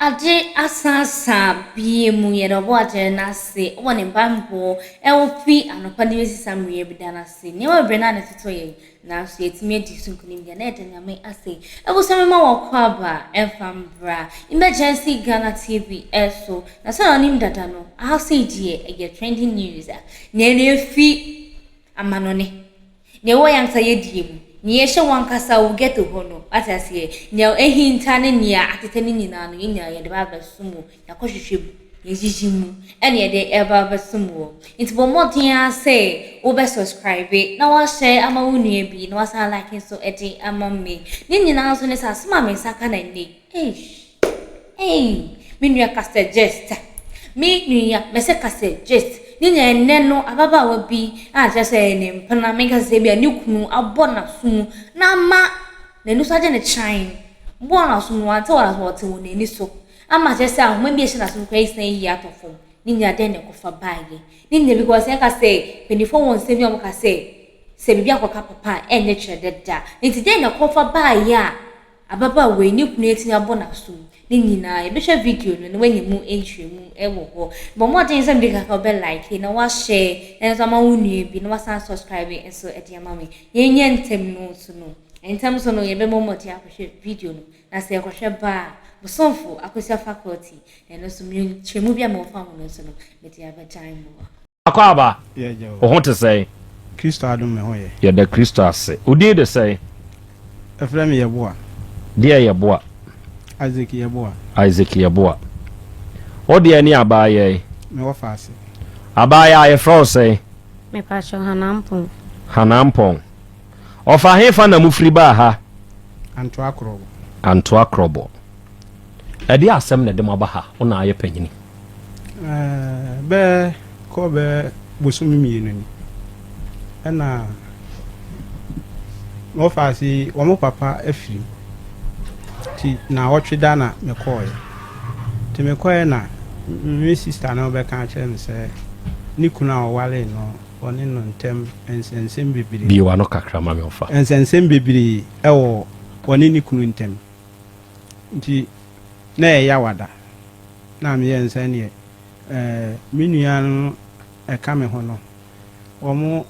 Aje asasa bie mu ye do bo aje na se woni bambo e wo fi anopa ne wesi samre bi da na se ne wo bre na ne toto ye na so etimi edi sunkunim dia na ede nyame ase e wo same ma wo kwa ba e fambra emergencyghanamovementtv eso na so onim dada no how say die e get trending news ne ne fi amanone ne wo yansa ye die mu Niye she wankasa wo get to hono atase ne ehinta ne nia atete ne nyina no nya ye de ba sumu yakohwehwem ye jijimu ene ye de eba ba sumu nti bo modin ase wo be subscribe na wa share ama wo nua bi na wa sa like so edi ama me ne nyina so ne sa sma me saka na ne me nua kase just me nua me se kase just Ninya neno ababa wabi just ne mpana meka se bia ni kunu abona sumu na ma nenu saje ne chine bona sumu ante wala so wote woni ni so ama just say ahoma bi ehina so kwai san yi atofo ninya den ne kofa baage ninya because e ka say penifo won se bi o ka say se bibia koka papa enye chededa nti den ne kofa baage a ababa we ni kunu eti abona sumu Nina, you be video no when you move entry move ewo. But more things some dey ka be like na wa share and some unu bi na wa subscribe and so e dia mama. Ye ntem no so no. Ntem so no ye be mo ti appreciate video no. Na se ekwohwe ba bosonfo akosia faculty and so me chemu bia mo fa mo no so no. Me ti aba time mo. Akwaba. Yeah, Joe. O want to say Christo adom me ho ye. Yeah, the Christo ase. Udi de say. Efrem ye boa. Dia ye boa. Isaac Yeboa. Isaac Yeboa. Odi ani abaye. Me wo faase. Abaye aye fro say. Me pacho hanampon. Hanampon. Ofa hefa na mufri ba ha. Anto akrobo. Anto akrobo. Edi asem na de mo ba ha. Ona aye panyini. Be ko be bosumi mienu ni. Ana wo faase wo mo papa afiri. Na watchida na mekoye ti mekoye na mi sister na obe kan kire me se ni kuna o wale no oni no ntem ensensem bibiri bi wa no kakra ma me ofa ensensem bibiri ewo oni ni kunu ntem nti na ya wada na me yensa ne mi nua no e ka me ho no omo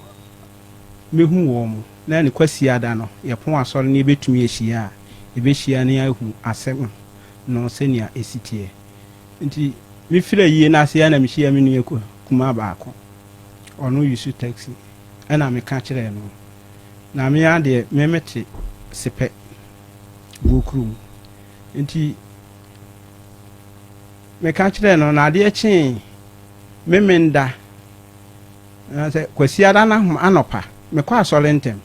mehu wo mo na ni kwasi ada no ye pon asori ni betumi ehia ebehia ne ahu asem no senia esitie nti mi fira yie na ase na mi hia mi nua kuma baako ono yusu taxi ana me ka kire no na me ade me mete sepe gokrum nti me ka kire no na ade echi memenda na se kwasi ada na hom anopa me kwa asole ntem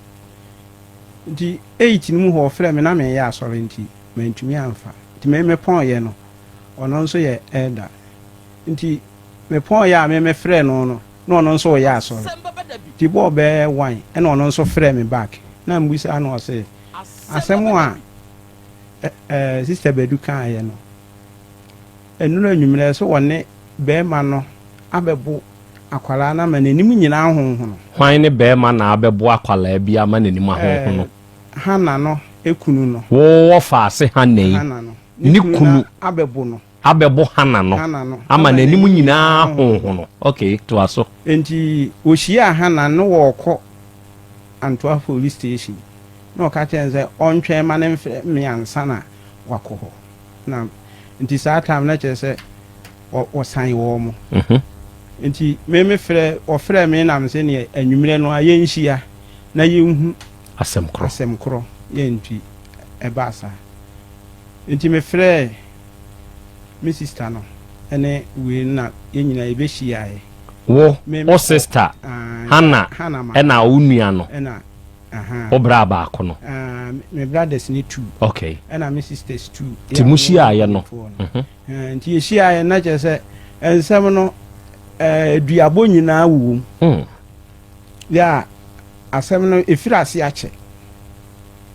nti 8 ni mu ho frɛ me na me ya asɔre nti mentumi amfa nti me pon ye no ɔno nso ye elder nti me pon ya me frɛ no no na ɔno nso ye asɔre nti bo be wan ɛna ɔno nso frɛ me back na mbusa na ɔse asɛm a sister Bedu kan ye no enura nwumre so wɔne be ma no abɛbo akwala na ma nanim nyina honhono hwan ne be ma na abɛbo akwala bi ama nanim honhono Hana no ekunu no wo faase hanai ni kunu abebo hana no ama nanim nyina honhono okay to aso enti ohia hana no woko Antoa police station no ka chenze ontwe ma ne me ansa na wakoho na enti saa time na chese o san wo mo enti me frɛ o frɛ me na me se ne anwumre no ayenhia na yenhu asem kro ye ntwi eba asa enti me frɛ mi sister no ene we na ye nyina ebehia ye wo o sister Hana ena onua no ena o bra ba ko no me brothers ni 2 okay ena my sisters 2 ti muhia ye no enti ye hia ye na je se ensem no duabo nyina wu ya asem no efira ase ache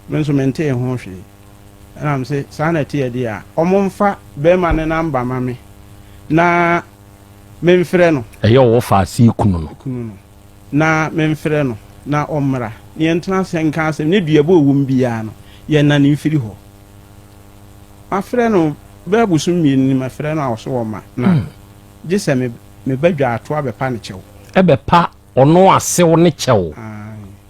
menso mente ho hwe na am se sana tie dia omomfa be ma ne namba mame na memfrɛ no eyo wo fa ase kunu no na memfrɛ no na omra ne entena senka asem ne duabo wum bia no ye na ne mfiri ho afrɛ no Babu sumi ni my friend also woma na just me badwa ato abepa ne chew ebepa ono asew ne chew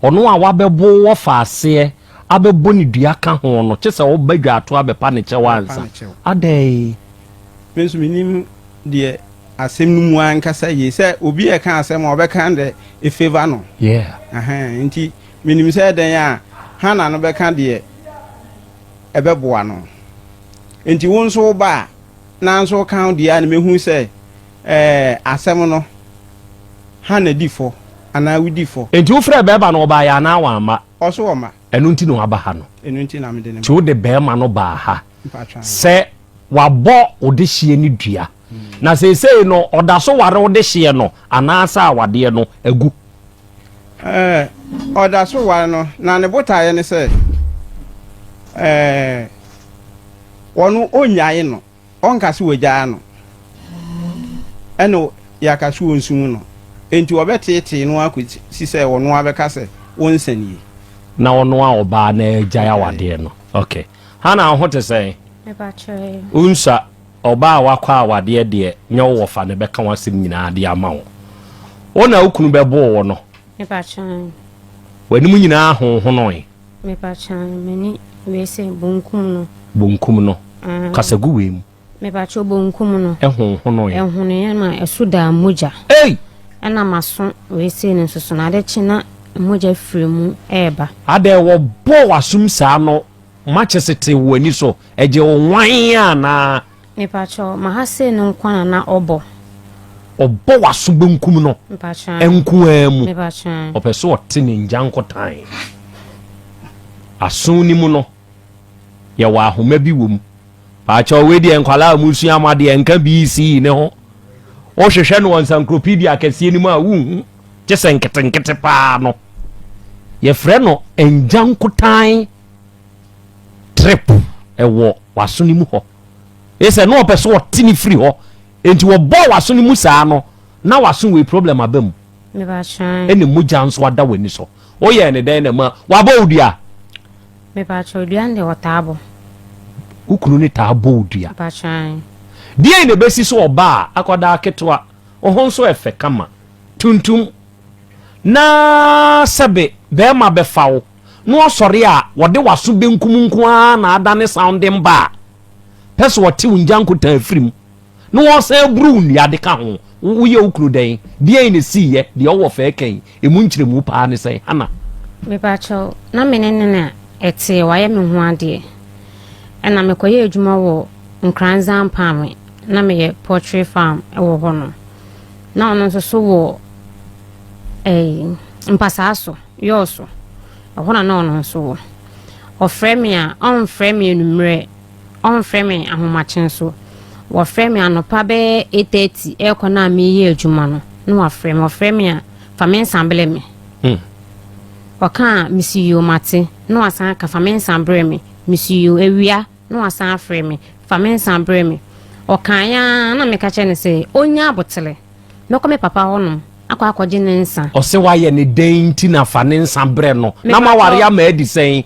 ono a wabebo wo fa ase abebo ne dua ka ho no kyese wo badwa ato abepa ne chew ansa adai penso minim de asem no mu ankasa ye se obi e kan asem obeka de e favor no nti minim se den a hana no beka de ebeboa no enti wonso ba na nso kan dia na mehu se asem no hana difo ana widifo enti wo frɛ bɛba no ba ya na wa ma oso wo ma enu nti no aba ha no enu nti na me de ne ti wo de bɛma no ba ha se wabɔ odehie ni dua na sesei no odaso ware odehie no anasa awade no agu odaso ware no na ne botaye ne se wonu onyaye no onkase wagyaa no eno yakase wonsumu no enti obetete no akosi se wonu abeka se wonsanie na wonu a oba na agya awade no okay hana ahote sei unsa oba wakwa awade de nye wo fa ne beka wasem nyina de ama wo wona ukunu bebo wo no me pa chan wanimu nyina ho no me pa chan meni we se bonkum no kasagu we mu me pa cho bonkum no ho no ho ne ma esuda moja ana maso we se ne soso na de china moja fremu eba ade wo bo wasum saa no machesete wani so eje wo wan ana me pa cho ma ha se no kwana na obo waso benkum no me pa chan enku amu me pa chan opeso ote ne njankotan aso ni mu no ye wa ahoma bi wom pa cho we de enkwala amusu amade enka BC ne ho o hwehwe no encyclopedia kese ni mu a wu jese nkete pa no ye frɛ no enjankotan trip ewo waso ni mu ho ese no opeso ote ni free ho enti wo bo waso ni mu saa no na waso we problem abam me ba chan ene muja nso ada wani so o ye ne den na ma wa ba odua me ba cho odua nde wotabo ukunu ni tabo odua ba chan die ne besi so oba akoda ketwa o nso efe kama tuntum na sebe be ma be fawo no osore a wode waso benkumunku a na ada ne sounding ba peso wote unjanko ta afrim no wo se bru ni ade ka ho wo ye ukunu den die ne siye de wo fa kan emu nkyeremu pa ne sei ana me ba cho na menene na ete waye me ho ade ena me koye adwuma wo nkranzan pame na me ye poultry farm wo ho no na ono nso so wo mpasaso yoso ho na ono nso wo ofreme a on frame enumre on frame ahomachen so wo frame anopa be 8:30 ekona me ye adwuma no na wa frame a famen samble me waka misiyo mate no asan ka famen sambre me misiyo ewia no asan frame me famen sambre me okan ya na me ka che ne se onya abotele me ko me papa hono akwaje ne nsa o se wa ye ne denti na fanen sambre no na ma ware ya ma edi sen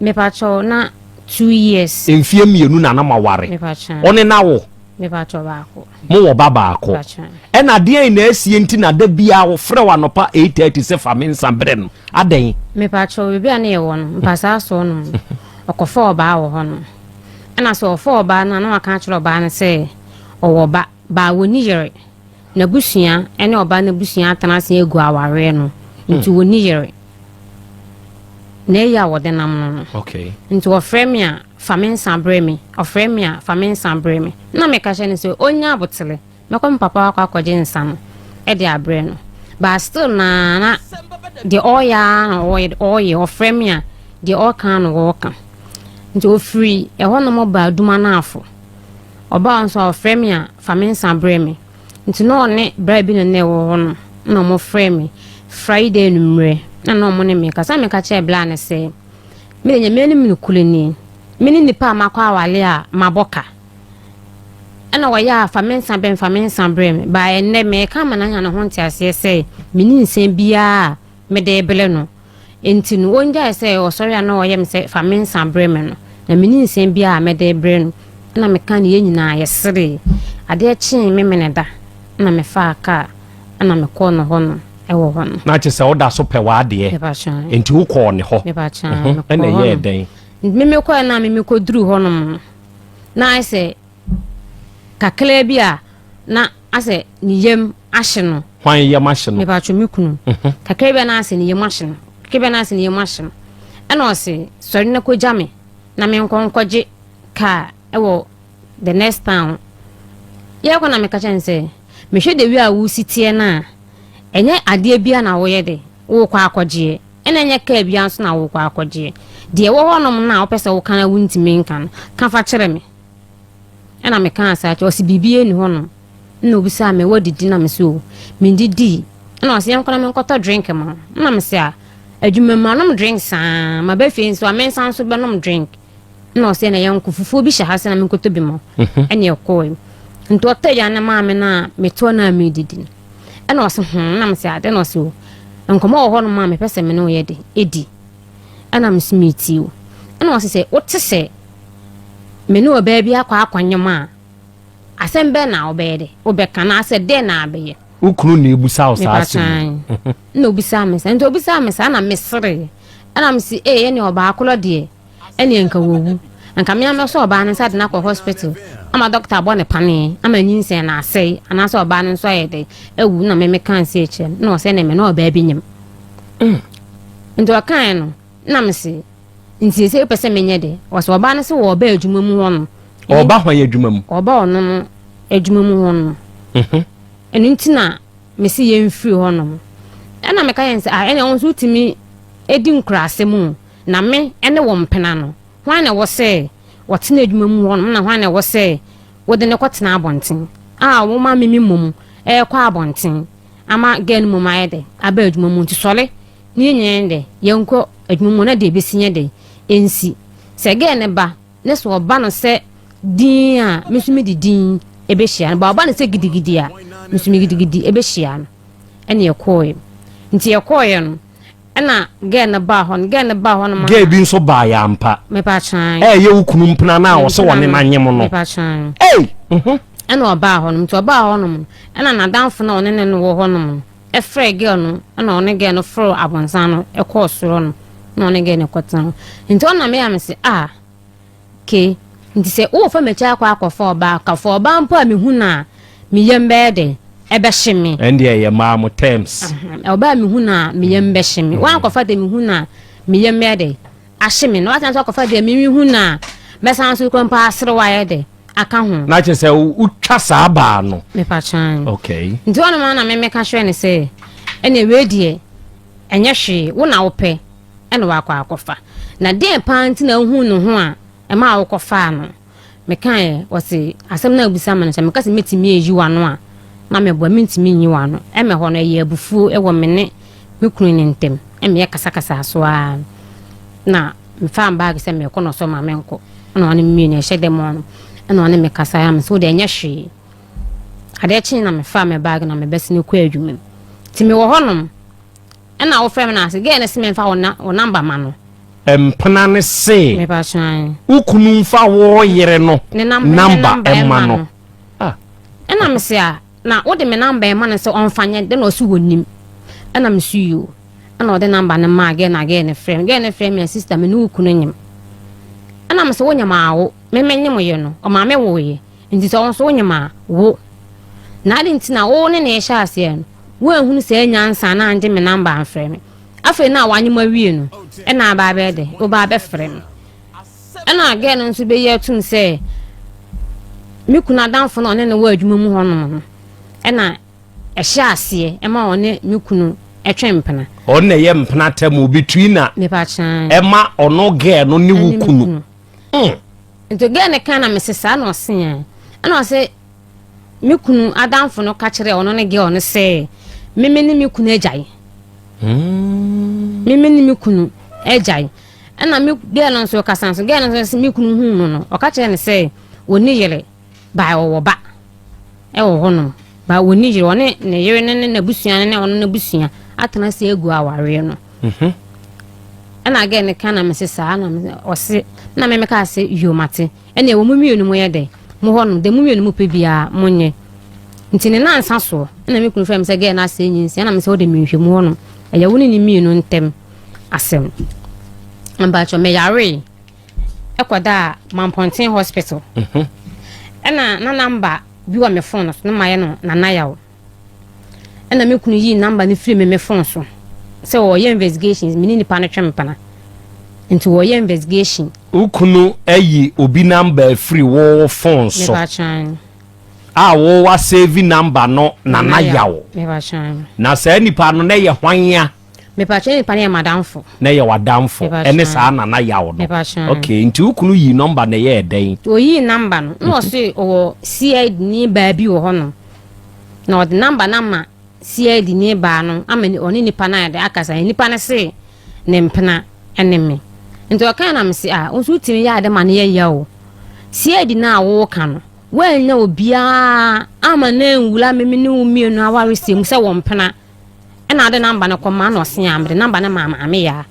me pa cho na 2 years enfie mienu na ma ware me pa cho one na wo me pa cho ba ko mo wo baba ko e na de na asie nti na da bia wo frɛ wa no pa 8:30 se famen sambre no aden me pa cho bia na ye wo no mpasa so no okofo ba wo ho no na so ofo ba na na aka chiro ba na se owo ba woni yere na busua ene oba na busua atanase egu aware no nti woni yere na ya wode nam no okay nti wo frame a famen sambre me o frame a famen sambre me na me ka che ne se onya abotele me ko papa akwaje nsa no e de abre no but still na the oya na oya o frame a the all kan wo kan nti o free e ho no mo ba duma na afo oba nso o frame a famen sambre me nti no ne bra bi no ne wo no na mo frame Friday numre na no mo ne me ka sa me ka che bla ne se me nya me ni kuleni me ni nipa makwa awale a maboka ana wa ya famen sambre me ba enne me ka mananya no ho ntiase se me ni nsem bia me de bele no enti no wonja se o sorry na o yem se famen sambre me no na me ni nsem bia me de bele no na meka ne nyina yesere ade chi memeneda na mefa aka na mekọ no ho no ewo ho no na che se oda so pe wa ade enti wo kọ ne ho na ye den memekọ na memekọ duru ho no na ase kakle bia na ase ni yem ahye no hwan yem ahye no me ba chomikunu kakle bia na ase ni yem ahye no kakle na ase ni yem ahye no ana ose sori na ko jame na me nkonkọje ka ewo the next town ye ko na me ka chense me hwe de wi a wo sitie na enye ade bia na wo ye de wo kwa akọje ena enye ka bia nso na wo kwa akọje de wo honom na wo pese wo kana wuntimi nkan ka fa kire me ena me kan asa o si bibie ni honom na obisa me wodidi na me so me didi na o si yankona me nkoto drink ma na me se a adwuma ma nom drink sa ma ba fi nso amensan so be nom drink na o se na yanku fufu bi hya hase na me nkoto bi mo ene ekoi nto ya na ma me na me to na me didi ena o se na me se ade na o se o nkomo wo honom ma me pese me no ye de edi ena me smiti o ena o se wote se me no ba bi akwa akwanyema asembe na obede obeka na ase de na abeye ukunu na ebusa osase no bisa me sa nto bisa me sa na mesere ana me si ene oba akolo de ene nka wowu nka me am so oba ne sa de na ko hospital ama doctor bo ne pane ama nyinse na asei ana so oba ne so yede ewu na me kan se eche na o se ne me na oba bi nyem nto kan no na me si nti se pese menye de o so oba ne se wo oba adwuma mu hono oba hwan adwuma mu oba ono no adwuma mu hono enu ntina mesi ye mfiri honom ena meka yense ene onso timi edi nkrase mu na me ene wo mpena no hwan na wo se wotena adwuma mu honom na hwan na wo se wode ne kwotena abonten wo ma memi mum kwa abonten ama gen mu ma yede aba adwuma mu ntisole ni nyende yenko adwuma mu na de besinye de ensi se gen ne ba ne so oba no se din a mesumi di din ebehia ba oba ne se gidigidi a mesumi gidigidi ebehia no ene yekoy nti yekoy no ena gen ba hon ma ge bi nso ba ya mpa me pa chan ye ukunu mpena na wo se woni nanyem no me pa chan ena oba hon nti oba hon ena na danfo na one ne no wo hon efre girl no ena one girl no fro abonsan no ekọ soro no na one girl ne kwatan nti ona me am se ke nti se wo fa mecha akwa oba ka for oba mpo a mehu na meyembe de ebe hye ende ye ma mo terms oba mehu na meyembe hye wan kofa de mehu na meyembe de ahye me no atan so kofa de mehu na besan so kompa asre waye de aka ho na che se utwa sa ba no me pa chan okay nti ona ma na me ka hwe ne se ene we die enye hwe wo na wo pe ene wa akwa na de panti na hu no ho a ema awokofa no mekan wose asem na abisa man se mekase metimi eyiwa no a na mebo mentimi nyiwa no eme ho no ye abufu ewo mene mekunu ne ntem eme ye kasa so a na mfa bag se me kono so ma menko na one mi ne hye dem no na one me kasa ya so de enye hwe ade chi na mfa me bag na me besi ne kwa adwuma ti me wo honom na wo frem na ase ge ne se me mfa wo number ma no empana ne se me pa chan ukunu mfa wo yere no number emma no ena me se a na wo de me number emma no se onfanye de no so wonim ena me su yo ena wo de number ne ma ge na ne frame ya sister me no ukunu nyim ena me se wo nyama wo me nyim ye no o ma me wo ye nti so so nyama wo na de nti na wo ne ne hya ase no wo ehunu se nyansa na anje me number anframe afi na wanyima wie no ena ba be de o ba be frem ena again nso be ye tun se mi kuna danfo na one ne wa adwuma mu honom no ena ehya ase ema one mi kunu etwempena one ye mpena temu between na me pa chan ema ono ge no ne wukunu nto ge ne kana me sesa na ose ena ose mi kunu adanfo no ka kire ono ne ge ono se memeni mi kunu agyae memeni mi kunu agyae ena mi ge no so kasanso ge no so mi kunu hu no o ka kire ne se woni yele ba wo ba e wo hono ba woni yele one ne yere ne na busua ne ono na busua atena se egu aware no ena ge ne kana me sesa na me ose na me ka se yomate ene wo mumienu mo yede mo ho no de mumienu mo pe bia monye ntine na ansa so na me kunu fam se ge na ase nyinsi na me se wo de menhwe mo ho no eya woni ni mienu ntem asem amba cho me yare ekoda Mamponten hospital ena na number bi wa me phone so na maye no na na yawo ena me kunu yi number ni free me phone so se wo ye investigations mini ni pa no twem pana into wo ye investigation ukunu ayi obi number free wo phone so wo wa save number no na yawo na sa nipa no na ye hwan me pa chen nipa na madamfo na ye wadamfo ene sa na yawo no okay nti ukunu yi number na ye den o yi number no so o CID ni ba bi wo ho no na o de number na ma CID ni ba no amani oni nipa na de akasa nipa na se ne mpena ene me nti o kan na me se o so timi ya de ma na ye ya o CID na wo kan no wanya obia ama na nwula meme ne umienu aware sem se wo mpena ena de number na koma na osia amde number na mama ame ya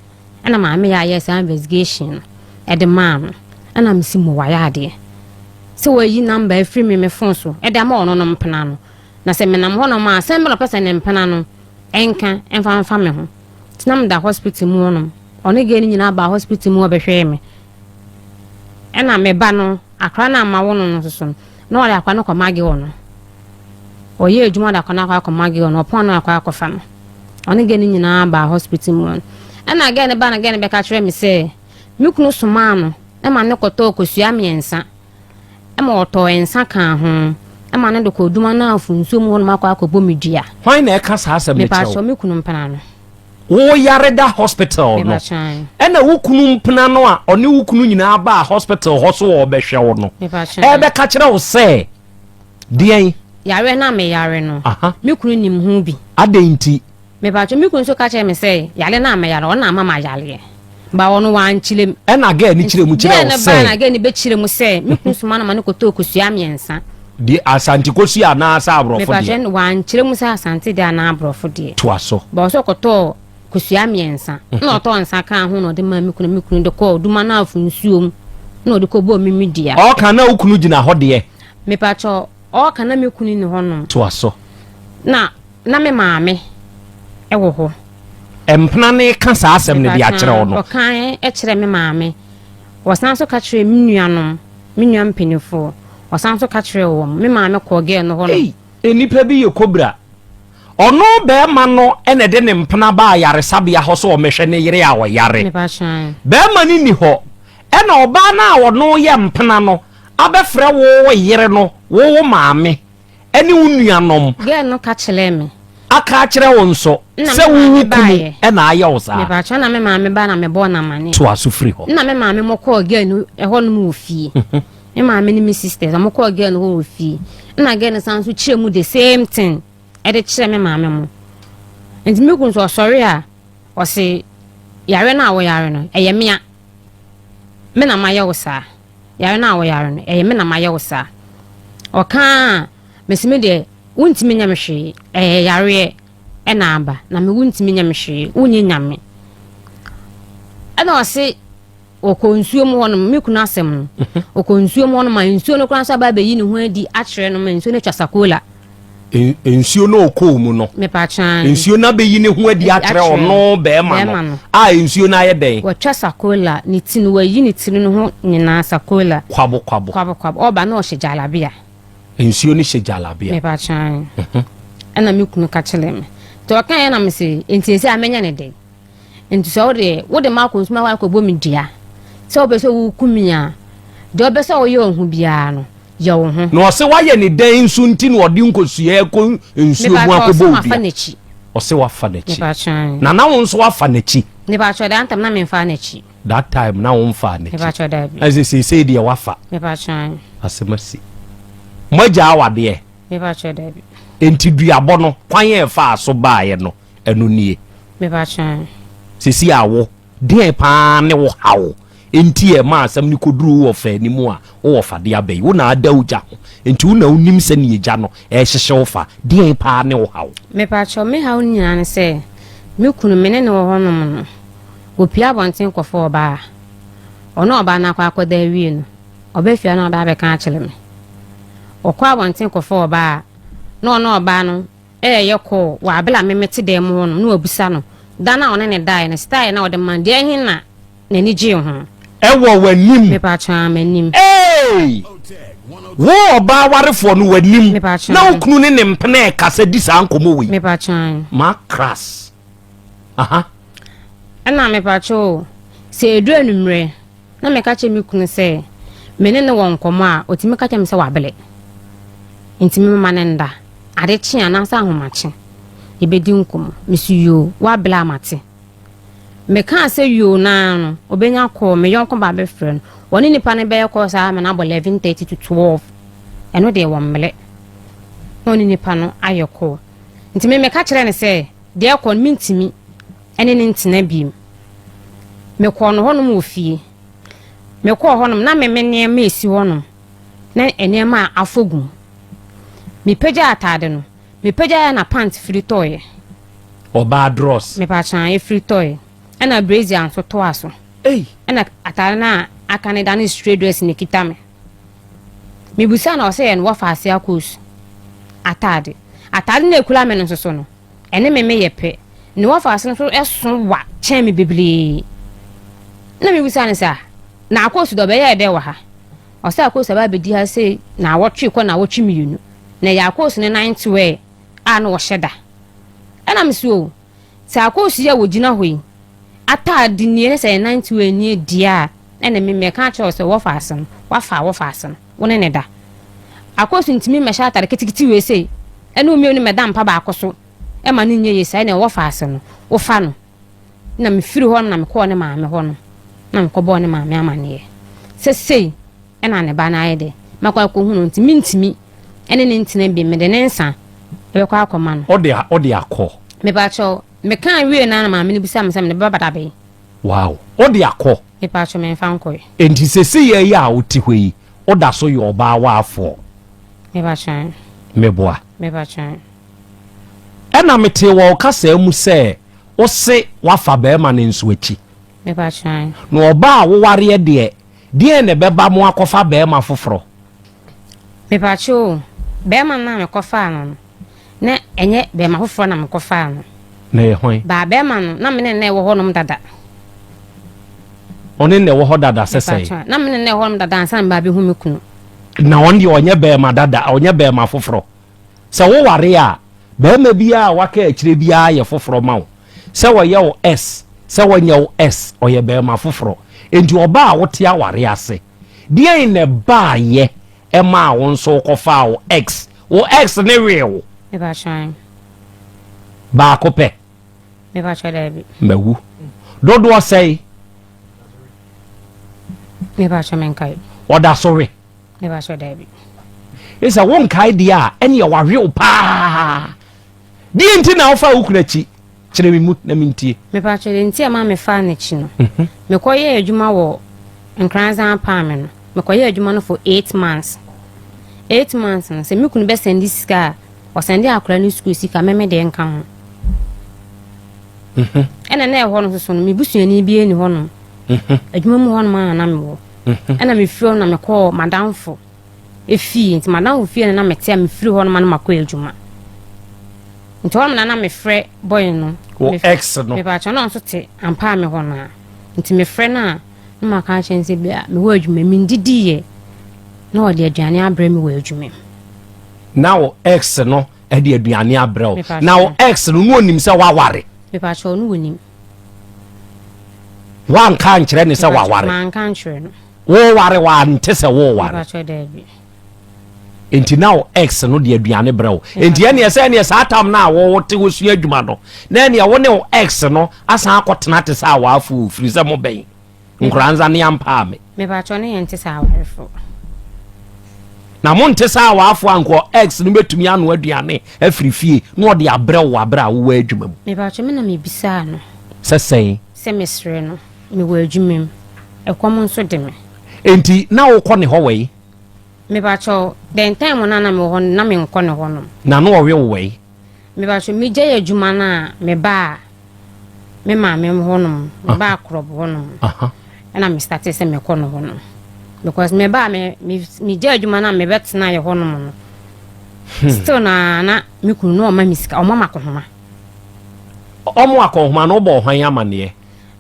ena mama ya yes investigation e de man ena msi mo waya de se wo yi number free me phone so e de ma ono no mpena no na se me nam ho no ma se me lo pesa ne mpena no enka enfa me ho tinam da hospital mu no ono ge ni nyina ba hospital mu obehwe me ena me ba no akra na ma wono no so no ole akwa no komage wono oye ejuma da kona akwa komage wono opon no akwa akofa no ono ge ni nyina ba hospital mu ena ge ne ba na ge ne be ka kire me se mikunu soma no e ma ne koto okosua miensa e ma oto ensa kan ho e ma ne de ko duma na afunso mu wono akwa akobo medua why na e ka sa asem me pa so mikunu mpana no wo yareda hospital no ena wukunu mpena no a oni wukunu nyina ba hospital ho so wo behwe wo no e be ka kire wo se dien yare na me yare no mikunu nim hu bi adenti me ba cho mikunu so ka kire me se yare na me yare ona mama yare ba wono wan chile ena ga ni chire mu chire wo se na ba na ga ni be chire mu se mikunu so ma na mane koto okosua miensa di asante kosia na asa abrofo de me ba wan chire mu se asante de na abrofo de to aso ba so koto kusua miensa na oto nsa kan ho no de ma mikunu de ko duma na afunsuom na de ko bo mimidia o kan na ukunu gina ho de me pa cho o kan na mikunu ni ho no to aso na me maame e wo ho empna ne ka sa asem ne dia kire wo no o kan e kire me maame wasan so ka kire minuanom minuam penifo wasan so ka kire wo me maame ko ge no ho no enipa bi ye kobra ono be ma no ene de ne mpena ba yare sabia ho so o mehwe ne yire a wo yare be ma ni ho ena oba na wo no ye mpena no abefre wo yire no wo maame ene unuanom ge no ka kire me aka kire wo nso se wo kunu ena aye wo sa me ba cha na me maame ba na me bo na mane to asufri ho na me maame mo ko ge no e ho no mu ofie me maame ni me sisters mo ko ge no ho ofie na ge no san so kire mu the same thing e de kire me maame mo enti me kun so sorry a o se yare na wo yare no eye mea me na maye wo sa yare na wo yare no eye me na maye wo sa o kan mesime de wuntimi nya me hwe yare e na aba na me wuntimi nya me hwe wunye nya me ana o se o konsuo mo wono me kun asem no o konsuo mo wono ma nsuo no kran sa ba be yi ne ho adi a kire no ma nsuo ne twasakola ensio no ko mu no me pa chan ensio na be yi ne ho adi akere ono be ma no a ensio na ye den wo twa sakola ni tinu wa yi ni tinu no ho nyina sakola kwabo oba na o hye jalabia ensio ni hye jalabia me pa chan ana me kunu ka chele me to kan ya na me se entiese amenya ne den enti so wo de ma ko nsuma wa ko bo mi dia se obe so wo kumia de obe so wo ye ohun bia no yo ho no se wa ye ni den nsu nti no odi nkosua ko nsu mu akobo bi o se wa fa nachi na wo nso wa fa nachi ne ba cho da antam na me fa nachi that time na wo fa nachi ne ba cho da bi as say de wa fa ne ba cho asemasi moja awade ne ba cho da bi enti duabo no kwan ye fa so baaye no eno nie me ba cho sisi awo de pa ne wo hawo enti e ma asam ni koduru wo fa ni mu a wo fa de abai wo na ada uja enti wo na unim se ni eja no e hyehye wo fa de pa ne wo hawo me pa cho me hawo nyina ne se me kunu me ne wo honom no opia bonten kofo oba ono oba na kwa akoda wie no obefia na ba be kan chele me okwa wanten kofo oba no oba no yeko wa abela memete dem ho no obusa no da na one ne dai ne style na ode man de hin na nani gye ho ewo wanim me pa cha manim wo oba warefo no wanim na okunu ne mpene kasa di sa nkomo we me pa cha ma crass aha ana me pa cho se edu anumre na me ka che me kunu se mene ne won komo a otimi ka che me se wa bele ntimi me manenda ade chi anasa ahomache ibedi nkomo misuyo wa bela amate me kan se yo na no obenya ko me yonko ba be frɛ no woni nipa ne be ko sa me na bo 11:30 to 12 eno de wo mele woni nipa no ayeko ntimi me ka kyerɛ ne se de ko mintimi ene ne ntina biem me ko no honom ofie me ko honom na me ne ma esi honom na ene ma afogum me pagya atade no me pagya na pant free toy oba dross me pa chan e free toy ana brazier anso to aso ana atade na akane dan straight dress ne kitame me busa na o se en wo fa ase akos atade na ekula me no so no ene me yepe ne wo fa ase no so eso wa chen me bibli na me busa ne sa na akos do be ye de wa ha o se akos ba be di ha se na wotwe ko na wotwe miyunu na ya akos ne 90 we a no wo hyeda ana me so se akos ye wo gina hoyi atade ni ne se 90 we ni dia ene me ka cha se wo fa ase no wa fa ase no woni ne da akos ntimi me sha atare kitikiti we se ene o mi oni me da mpa ba akoso e ma ne nye yesa ene wo fa ase no wo fa no na me firi ho na me ko ne ma me ho no na me ko bo ne ma me amane se ena ne ba na ayede makwa ko hunu ntimi ene ne ntina bi me de ne nsa e be kwa akoma no ode akọ me ba cho me kan wie na ma me ne bisa me se me baba dabe wow ode akọ me pa cho me fa nko enti sesi ye ya oti hwe oda so ye oba wa afọ me ba cho meboa me ba cho ena mete wo kasa mu se o se wafa be ma ne nso achi me ba cho no oba wo ware de ne beba mo akofa be ma foforo me pa cho be ma na me kofa no na enye be ma foforo na me kofa no na ye hwan ba be ma no na me ne wo honom dada oni ne wo ho dada sesei na me ne honom dada ansan ba be hu me kunu na on de onye be ma dada onye be ma foforo se wo ware a be ma bia waka akire bia ye foforo ma wo se wo ye wo s se wo nye wo s oye be ma foforo enti oba a wote aware ase die ne ba ye e ma wo nso kofa wo x ne real me ba cho ba ko pe me ba cho dabi mewu dodo say me ba cho men kai oda sorry me ba cho dabi isa won kai dia ene ye ware pa di enti na ofa ukurachi kire mi mu na mintie me pa cho enti ama me fa na chi no me koye adwuma wo nkranzan pa me no me koye adwuma no for 8 months no se me kunu be sendi sika o sendi akura ni school sika me de nka ho ena na e ho no so no me busuani bi eni ho no adwuma mu ho no ma na me wo ena me firo na me call madamfo efi enti madamfo fi na me tia me firi ho no ma na makɔ adwuma nti ho na me frɛ boy no o ex no me ba cho no so te ampa me ho na nti me frɛ na ma ka chense bia me ho adwuma me ndidiye na o de aduane abrɛ me wo adwuma now ex no e de aduane abrɛ now ex no no onim sɛ waware me ba cho no wonim wan kan kyerɛ ne sɛ waware man kan kyerɛ no wo ware wa nte sɛ wo me ba ware cho dabi enti now ex no de aduane brɛ wo enti ene sɛ ne sa tam na wo te wo sua adwuma no na ne wo ne wo ex no asan akɔtena te sɛ awafo firi sɛ mo bɛn nkranza ne ampa me ba cho ne yente sɛ awarefo na mo nte sɛ awafo anko ex no betumi ano aduane afiri fie na ɔde abrɛ wo abra wo adwuma mu me ba cho me na me bisa no sɛ sɛn sɛ mesrɛ no me wo adwuma mu ɛkɔm nso de me enti na wo kɔ ne hɔ wei me ba cho den time na me ho na me nkɔ ne ho no na no ɔwe wo wei me ba cho me gye adwuma na me ba me ma me ho no me ba krob ho no aha na me start sɛ me kɔ no ho no because me ba me je adwuma na me betena ye honom no still na me kunu no ma misika o mama kohoma omo akohoma no bo hwan amane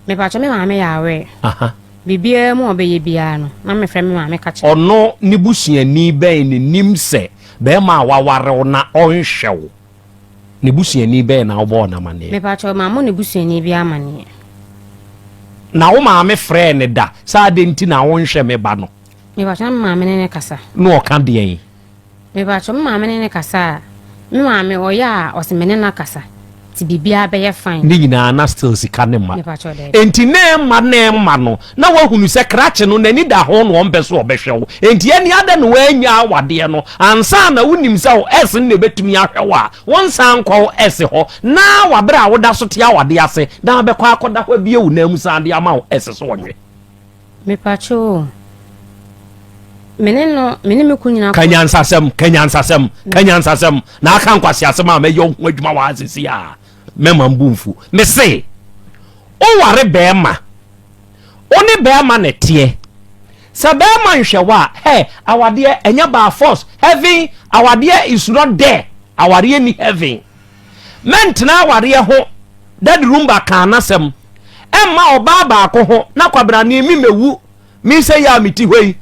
me pa cho me ma me yawe aha bibia mu obeye bia no na me frɛ me ma me ka che ono ni busuani ben ni nimse be ma waware na onhwew ni busuani ben na obo na mane me pa cho ma mo ni busuani bia mane na wo ma me frɛ ne da sa de nti na wonhwe me ba no me pa cho ma me ne kasa no ka de yin me pa cho ma me ne kasa me ma me oya o se me ne na kasa ti bibia be ye fine ni nyina na still sika ne ma me pa cho de enti ne ma no na wahunu se krache no nani da ho no ompeso obehwewo enti ani ada no wanya awade no ansa na wonim se o es ne betumi ahwewa won san kwa es ho na wabra woda so te awade ase da be kwa akoda kwa bie wu na mu san de ama o es so onwe me pa cho mene me kunyina kanyansasem na aka nkwase asem a me yo ho adwuma wa asisi a mema mbumfu me se o ware bema oni bema ne tie sa bema nhwewa awade enya ba force heaven awade is not there awade ni heaven mentna awade ho that room ba kana sem emma oba ba ko ho na kwabrane mi mewu mi se ya miti hoi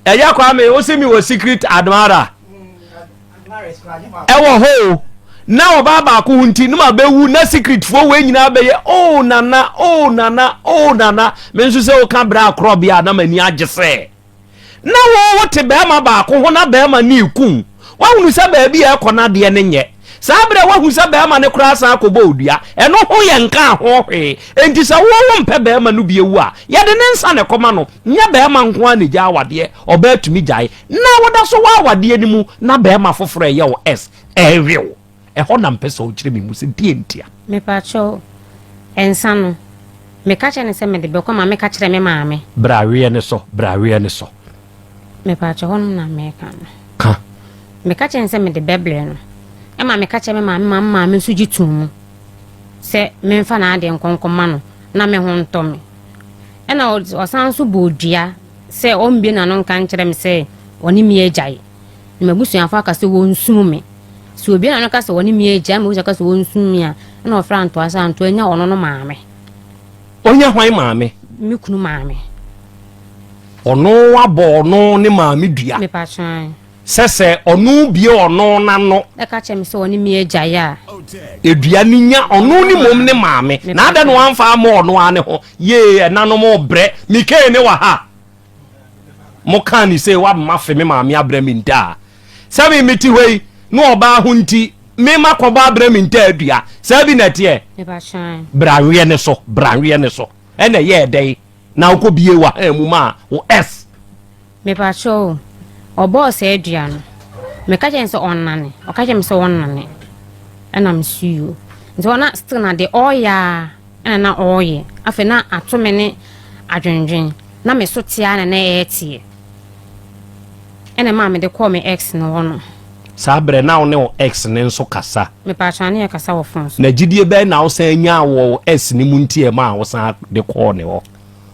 eya kwa me o se mi wo secret admirer ewo ho na oba ba ko hunti no ma bewu na secret fo we nyina be ye oh nana me nso se o ka bra akrobia na mani agese na wo wote be ma ba ko ho na be ma ni kun wa hunu se ba bi e kona de ne nye sabre wa hunu se be ma ne kura san ko bodua eno ho ye nka ho hwe enti se wo mpe be ma no bi ewu a ye de ne nsa ne koma no nya be ma nko an gya awade oba atumi gyae na woda so wa awade ni mu na be ma foforo ye wo s erew ho na mpesa o kire mi mu se die ntia me pa cho ensa no me ka che ne se me de be ko ma me ka kire me maame brawe ne so me pa cho hon na me ka me ka che ne se me de beble no e ma me ka che me maame so gitum se me mfa na ade nkonkoma no na me ho nto me e na o san so bodua se o mbie na no nka nkire me se oni mi agyae me mabusu afa ka se wo nsum me so obi na no ka se woni mi eja me ka se won sumi a na ofra nto asa nto anya ono no maame onya hwan maame mi kunu maame ono abo no ne maame dua me pa chan sese ono bie ono na no e ka che me se woni mi eja ya edua ni nya ono ni mom ne maame na ada no anfa ma ono ane ho ye na no mo bre mi ke ne wa ha mo kan ni se wa mafe me maame abre mi nda sabi meti hoi no oba hunti me makoba abraminta adua sabi na tie me ba chan brawe ne so ene ye dai na ukobie wa emu ma o s me ba cho o boss adua no me ka chen so onnane o ka chen so onnane ena msuo nti ona still na de oya ena na oye afa na atome ne adwenwen na me so tia na na etie ena ma me de call me ex no wono sabre na one o ex ne nso kasa me pa chane ya kasa wo fons na gidie be na wo san nya wo s ni mu ntie ma wo san de call ne wo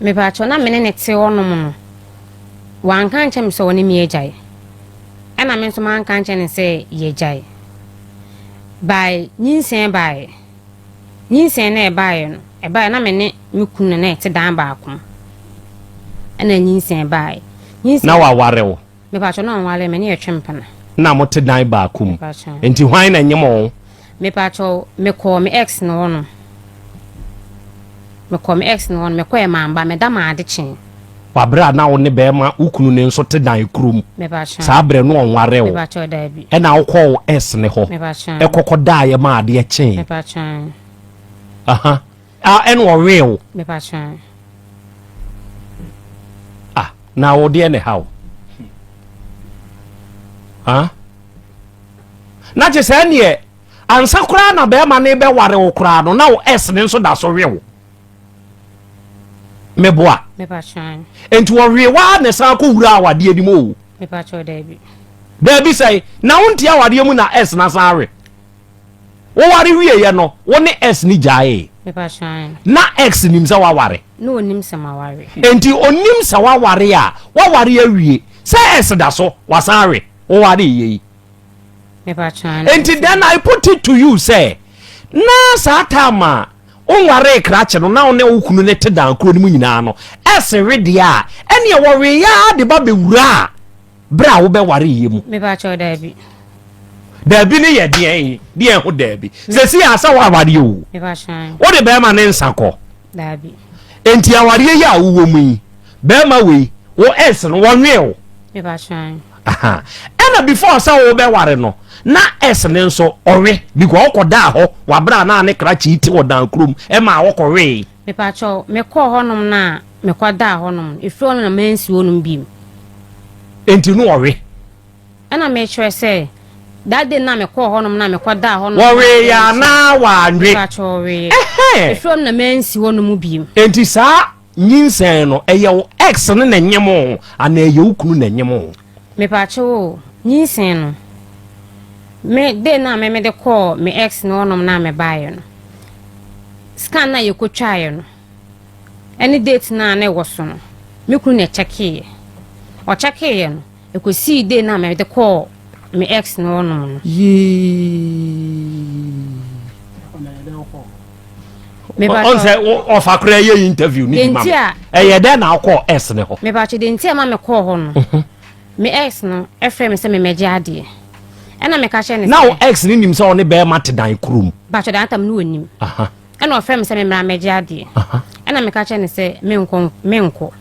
me pa chona me ne te wono mu no wan kan chem so woni mi ejae ana me so man kan chen se ye jae by nyinsen na e bae no e bae na me ne mi kunu na te dan ba akon ana nyinsen bae na wa ware wo me pa chona wale me ne ye twempana na mo te dan ba akum enti hwan na nyemo me pa cho me call me ex no wono me ko e mamba me da ma ade chen wabra na wo ne be ma ukunu ne nso te dan krum me ba cha sabre no onware wo me ba cho da bi e na wo call s ne ho me ba cha e kokoda ye ma ade chen me ba cha aha en wo real me ba cha na wo de ne how na je se ne ansa kura na be ma ne be ware wo kura no na wo s ne nso da so rewo meboa me pa chan enti wo rewa ne sa ko wura awade ani mo me pa cho da bi sai na wonti awade mu na s na sare wo ware wie ye no wo ne s ni jae me pa chan na x nim sa wa ware no onim samaware enti onim sawaware a waware awie say esda so wasare wo ware yi me pa chan enti then I put it to you say na satama onware krache no na one wukunu ne tedan kro ni mu nyina no esere de a ene wore ya de ba bewura bra wo be ware yemu me pa cho Dabi ni ye de ho Dabi se si asa wa ware o me pa chan wo de be ma ne nsako Dabi enti aware ya wo mu yi be ma we wo es no wo nwe o me pa chan aha ena before sa wo be ware no na es ne nso owe because okoda ho wabra na ne krachi iti wodan krom e ma wokowe me pa cho me ko honom na me kwada honom ifro no na mansi wonum bim enti no owe ana me chere say that day na me ko honom na me kwada honom wowe ya na wanwe pa cho we ifro no na mansi wonum bim enti sa nyinsen no eye wo ex ne na nyemo ana eye ukunu na nyemo me pa cho nyinsen no me de na me de call me ex no onom na me buy no scan na yekotwa no any date na na wo so no me kunu na check o check no ekosi de na me de call me ex no onom no me ba on say of akra ye interview ni ma eye de na call ex ne ho me ba che de ntia ma me call ho no me ex no efre me se me meje ade ena me ka che ne now ex ni nim se on be ma tedan krom ba che dan tam no onim aha ena ofre me se me mra meje ade ena me ka che ne se me nko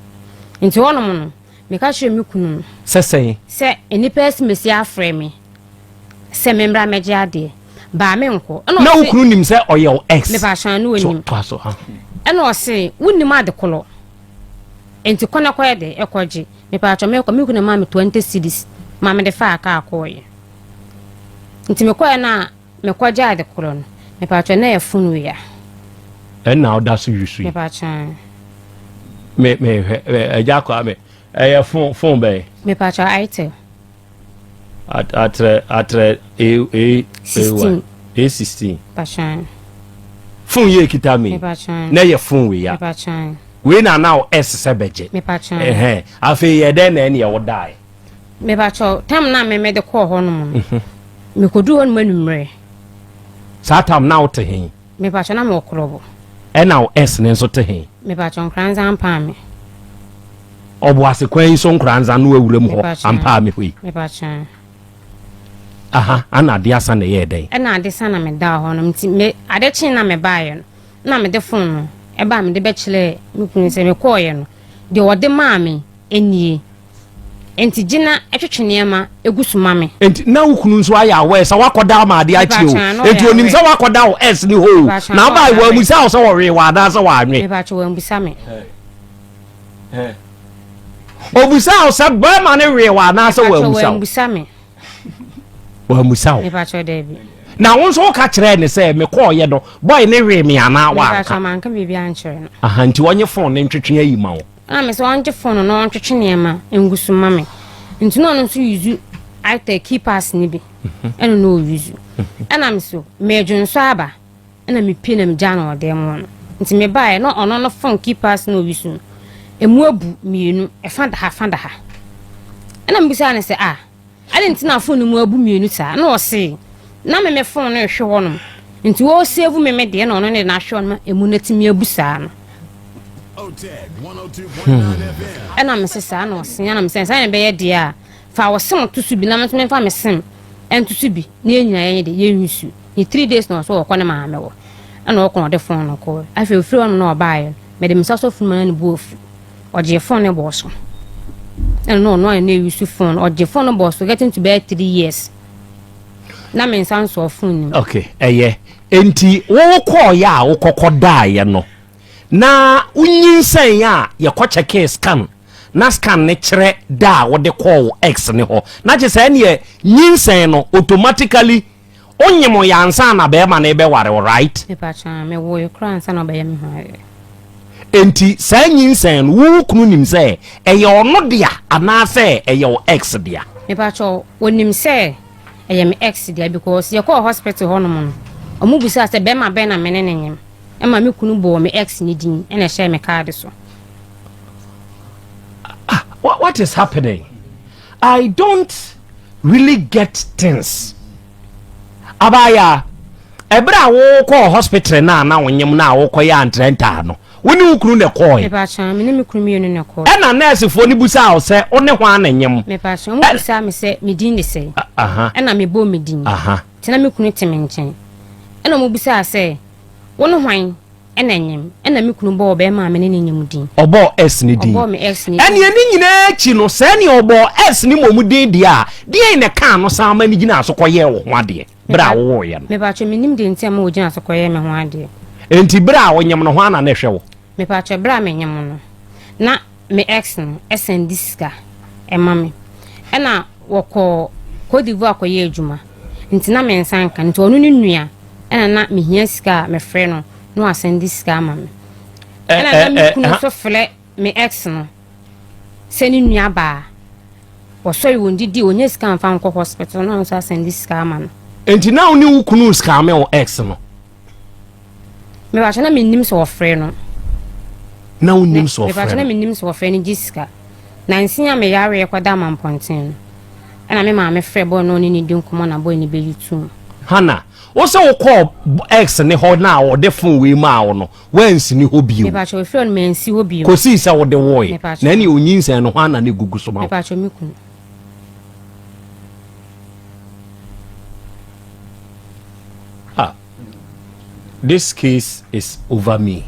nti wonom no me ka che me kunu se enipa esimesi afre me se me mra meje ade ba me nko na ukunu nim se oye ex me ba shan no onim so ha ena o se wonim ade kolo enti kona koye de ekoje me pa cho me ko me kunu ma me 20 cedis ma me de fa aka akoye nti me koye na me kwaje ade kolo no me pa cho na e funu ya and now that's you see me pa cho me eja ko ame phone be me pa cho itel atre A16 passion phone ye kita me me pa cho na ye phone we ya me pa cho we na now S beje me pa cho afi ye den na ye wo dai me ba cho tam na me de call ho no me kodu ho no manumre satam now te hin me ba cho na me okrobo e now S ne so te hin me ba cho kranza ampa me obo asekwan so nkranza no awuram ho ampa me hoi me ba cho aha ana de asa na ye den e na ade sana me da ho no mti me ade chin na me ba ye no na me de phone no e ba me de be chile me kunu se me call ye no de ode ma me enie enti gina etwetwene ma egusu ma me enti na ukunu nso aya we sa wakoda ma ade achi o enti onim sa wakoda o S ni ho na ba wa musa o so wo we wa da sa wa anwe me ba cho wa mbusa me obusa o sa ba ma ne we wa na sa wa mbusa me wa musa o me ba cho Dabi na won so ka kire ne say me call ye no boy ne we me ana wa me ba cho man ka bibia anchere no aha nti wonye phone ne ntwetwe ayi ma wo na me so anje phone no ntwetwe ma engusu ma me nti no no so use itel keepers ni bi eno no use ana me so me dwunso aba ana me pie na me jana ode mo no nti me bae no ono no phone keepers no use emu abu mienu e fanda ha ana me bisa ne se ale nti na phone mu abu mienu sa na o se na me phone no hwe ho no nti wo save me de na ono ne na hwe no emu na ti me abu sa no Otecfm 102.9 FM. ena me sesa na osia na me sensa na be ye de a fa wo sem tusu bi na me fa me sem en tusu bi na enyina ye de ye nwisu ni 3 days na so wo kɔ ne ma me wo ena wo kɔ de phone no kɔ afi ofiri on na obaye me de me saso funu na ne bofu oje phone ne bo so ena no na ewisu phone oje phone no bo so getting to be 3 years na me nsan so phone okay enti wo kɔ ya wo kɔkɔ da ye no na unyinsen ya ye ko check scan na scan ne kire da wo de call x ne ho na je say ne nyinsen no automatically onyemo ya ansa na be ma na be ware right me pa cha me wo kra ansa na be me ho enti say nyinsen wo kunu nim say eye ono dia ana say eye o x dia me pa cha wonim say eye me x dia because ye call hospital ho no mo omubusa say be ma be na me ne nyem ema me kunu bo me ex ni din ena share me card so what is happening? I don't really get things. Abaya, ebra wo ko hospital na wonyem na wo koya antrenta no. Woni ukuru ne koy. Me pa chan, me ne me kuru mi no ne koy. E na nurse fo ni busa o se one hwan na nyem. Me pa chan, mo busa me se me din de se. Aha. E na me bo me din. Aha. Tina me kunu teme nchen. E na mo busa se wono hwan e na nyem. E na me kunu bo be ma me ne nyem din. Obo S ni din. Obo me S ni. Ene ni nyina chi no se ne obo S ni momu din dia. Die ne kan no sa ma ni gina so koye wo ho ade. Bra wo ye no. Me pa chan me nim de ntia ma wo gina so koye me ho ade. Enti bra wo nyem no ho ana na hwe wo. Me pa chan bra me nyem no. Na me X no SN diska e ma me. E na woko Cote d'Ivoire koye adwuma. Nti na me nsan kan nti onu ni nua ena na me hia sika me frɛ no no asɛn sika ma me ena na me kunu so frɛ me ex no sɛ ni nua ba wo so yi wondi di onya sika mfa nkɔ hospital no so asɛn sika ma no enti na oni wo kunu sika me wo ex no me ba na me nim so wo frɛ no na unim so me ba na me nim so wo frɛ ni Jessica na nsia me yare kwada mamponten ena me ma me frɛ bo no ni di nkomo na boy ni be YouTube Hana wo se wo call ex ne ho na wo de phone we ma wo no wansi ni ho bio me ba cho frɛ no mensi ho bio ko si se wo de wo ye na ni onyinsan no Hana ne gugu so ma me ba cho me kunu this case is over me.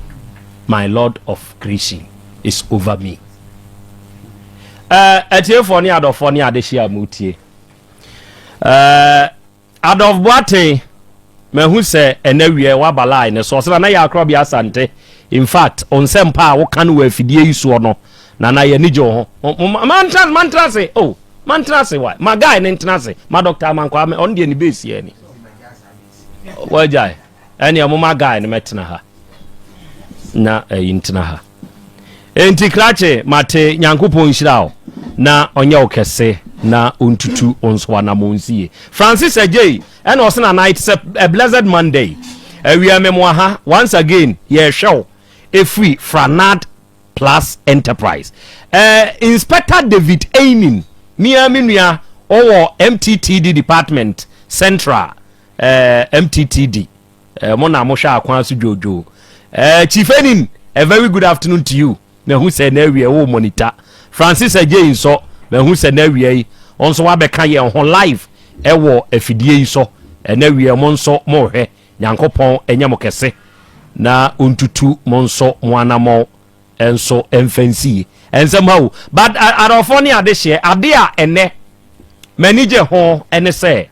My Lord of creation is over me. Etie for ni adofo ni adehia mutie. Adof boate mehu se enawie wabala ne so na ya akro bia asante. In fact, on sempa wo kan wa afidie yiso no na ye ni jo ho. Mantra say, oh, mantra say why? My guy ne ntra say, my doctor man kwa me on de ni base ye ni. Wajai. Eni amuma guy ne metena ha. Na yintena ha. Enti krache mate nyankopon hyirawo na onye okese na ontutu onso na monsie Francis Ajay and also na night a blessed Monday we are memoa once again ye show a free Franad Plus Enterprise Inspector David Ainin mia minua owo MTTD department central MTTD mona mo hwa akwan so jojo Chief Enin a very good afternoon to you na hu se na wie wo monitor Francis Ajay so na hu se na wie onso wa beka ye ho live e wo afidie so na wie mo nso mo hwe nyankopon enya mo kese na ontutu mo nso mo anamo enso emfansi ensamawo but arofoni ade hye ade a ene manage ho ene se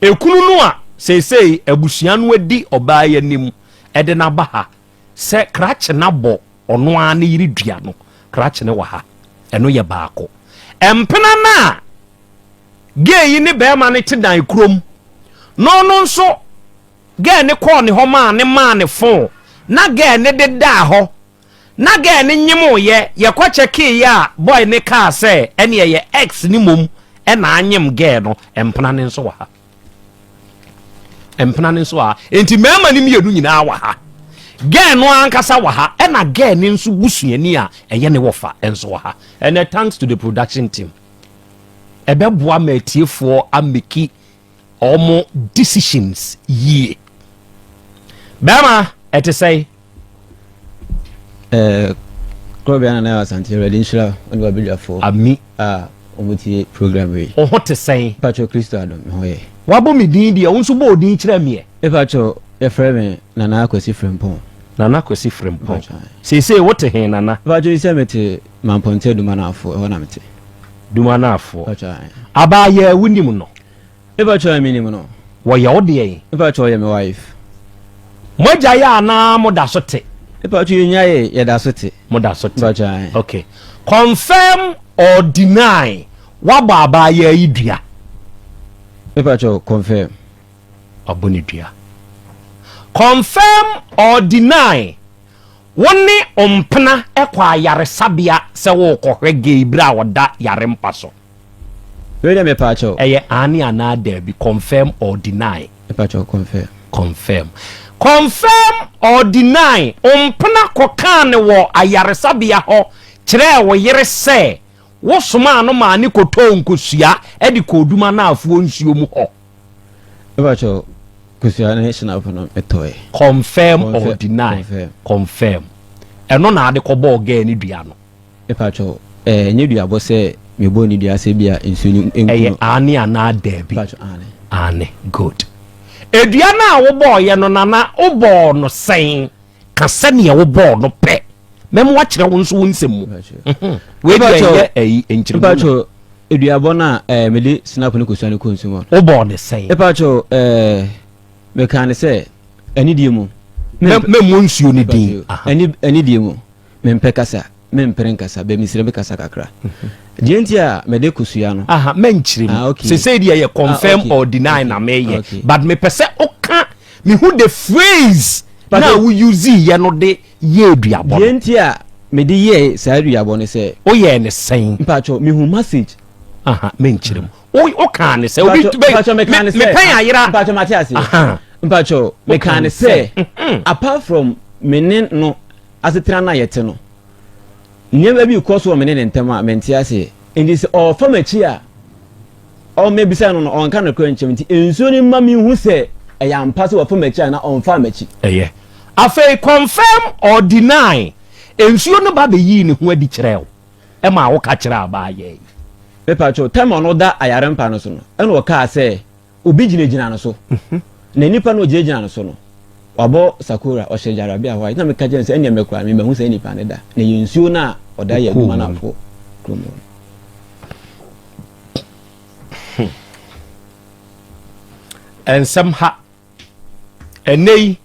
ekunu no a seisei abusua no adi oba ya nim ede na ba ha se krache na bo ono a ne yiri dua no krache ne wa ha eno ye baako empena na ge yi ne be ma ne tedan krom no no nso ge ne call ne ho ma ne phone na ge ne de da ho na ge ne nyimo ye kwa cheke ya boy ne ka se ene ye ex ni mom e na anyem ge no empena ne nso wa ha empena ne nso a enti mema ne mienu nyina wa ha ge no ankasa wa ha e na ge ne nso busuani a eye ne wofa enso wa ha and thanks to the production team ebeboa matiefo ameki omo decisions ye bema ete say Kobiana na asante ready nshira oni wa biljafo ami omutie program we oho te say pacho Kristo adom hoye wabo mi din dia wonso bo din kire me e pacho e frame nana akwesi frempon nana akwesi frempon say what he nana pacho ise mete mamponte dumanafo e wona mete dumanafo pacho abaya wunim no e pacho aminim no wo ye ode ye e pacho ye my wife moja ya na moda sote e pacho nya ye da sote moda sote pacho okay confirm or deny waba abaya idua e pacho confirm aboni dua confirm or deny woni ompena ekwa yaresabia se wo kohwege ibra woda yare mpaso we me pacho eye ani ana there be confirm or deny e pacho confirm or deny ompena kokane wo ayaresabia ho kire wo yere se wo soma no ma ne koto nkosua e de koduma na afuo nsuo mu ho ebacho kosua na hina no etoy confirm or deny confirm eno na ade ko bo ga ni dua no ebacho nye dua bo se me bo ni dua se bia nsuo ni enku ane ana dabi ebacho ane good edua na wo bo ye no nana wo bo no sen ka se ne wo bo no pe mem wa kire wo nso wo nsem mu we dey enchire ebacho eduabo na me de snap ne kosua ne konsumo wo bo ne sen ebacho me kan se ani die mu me mo nsuo ne din ani die mu me mpekasa me mperenkasa be misire be kasa kakra dientia me de kosua no me nchire mu se say dia ye confirm or deny na me ye but me pese oka me who the phrase na we use ye no de ye eduabo dientia me de ye sa eduabo ne se o ye ne sen mpacho me hu message me nchire mu o kan ne se o me pen ayira mpacho matiasi mpacho me kan se apart from menen no asetra na yete no nyeba bi koso o menen ntema mentiase ndi se o famachi a o mebisa no on kan ko nchem nti enso ni ma mi hu se ya mpase o famachi na on famachi afei confirm or deny ensuo no ba be yi ne ho adi kire o e ma wo ka kire aba ye pepacho time ono da ayarempa no so no eno wo ka se obi ginegina no so na nipa no ginegina no so no wabo sakura o shejara bia hwa na me ka jense enya mekura me hu se nipa ne da na yensuo na oda ya duma na fo kromo ensem ha enei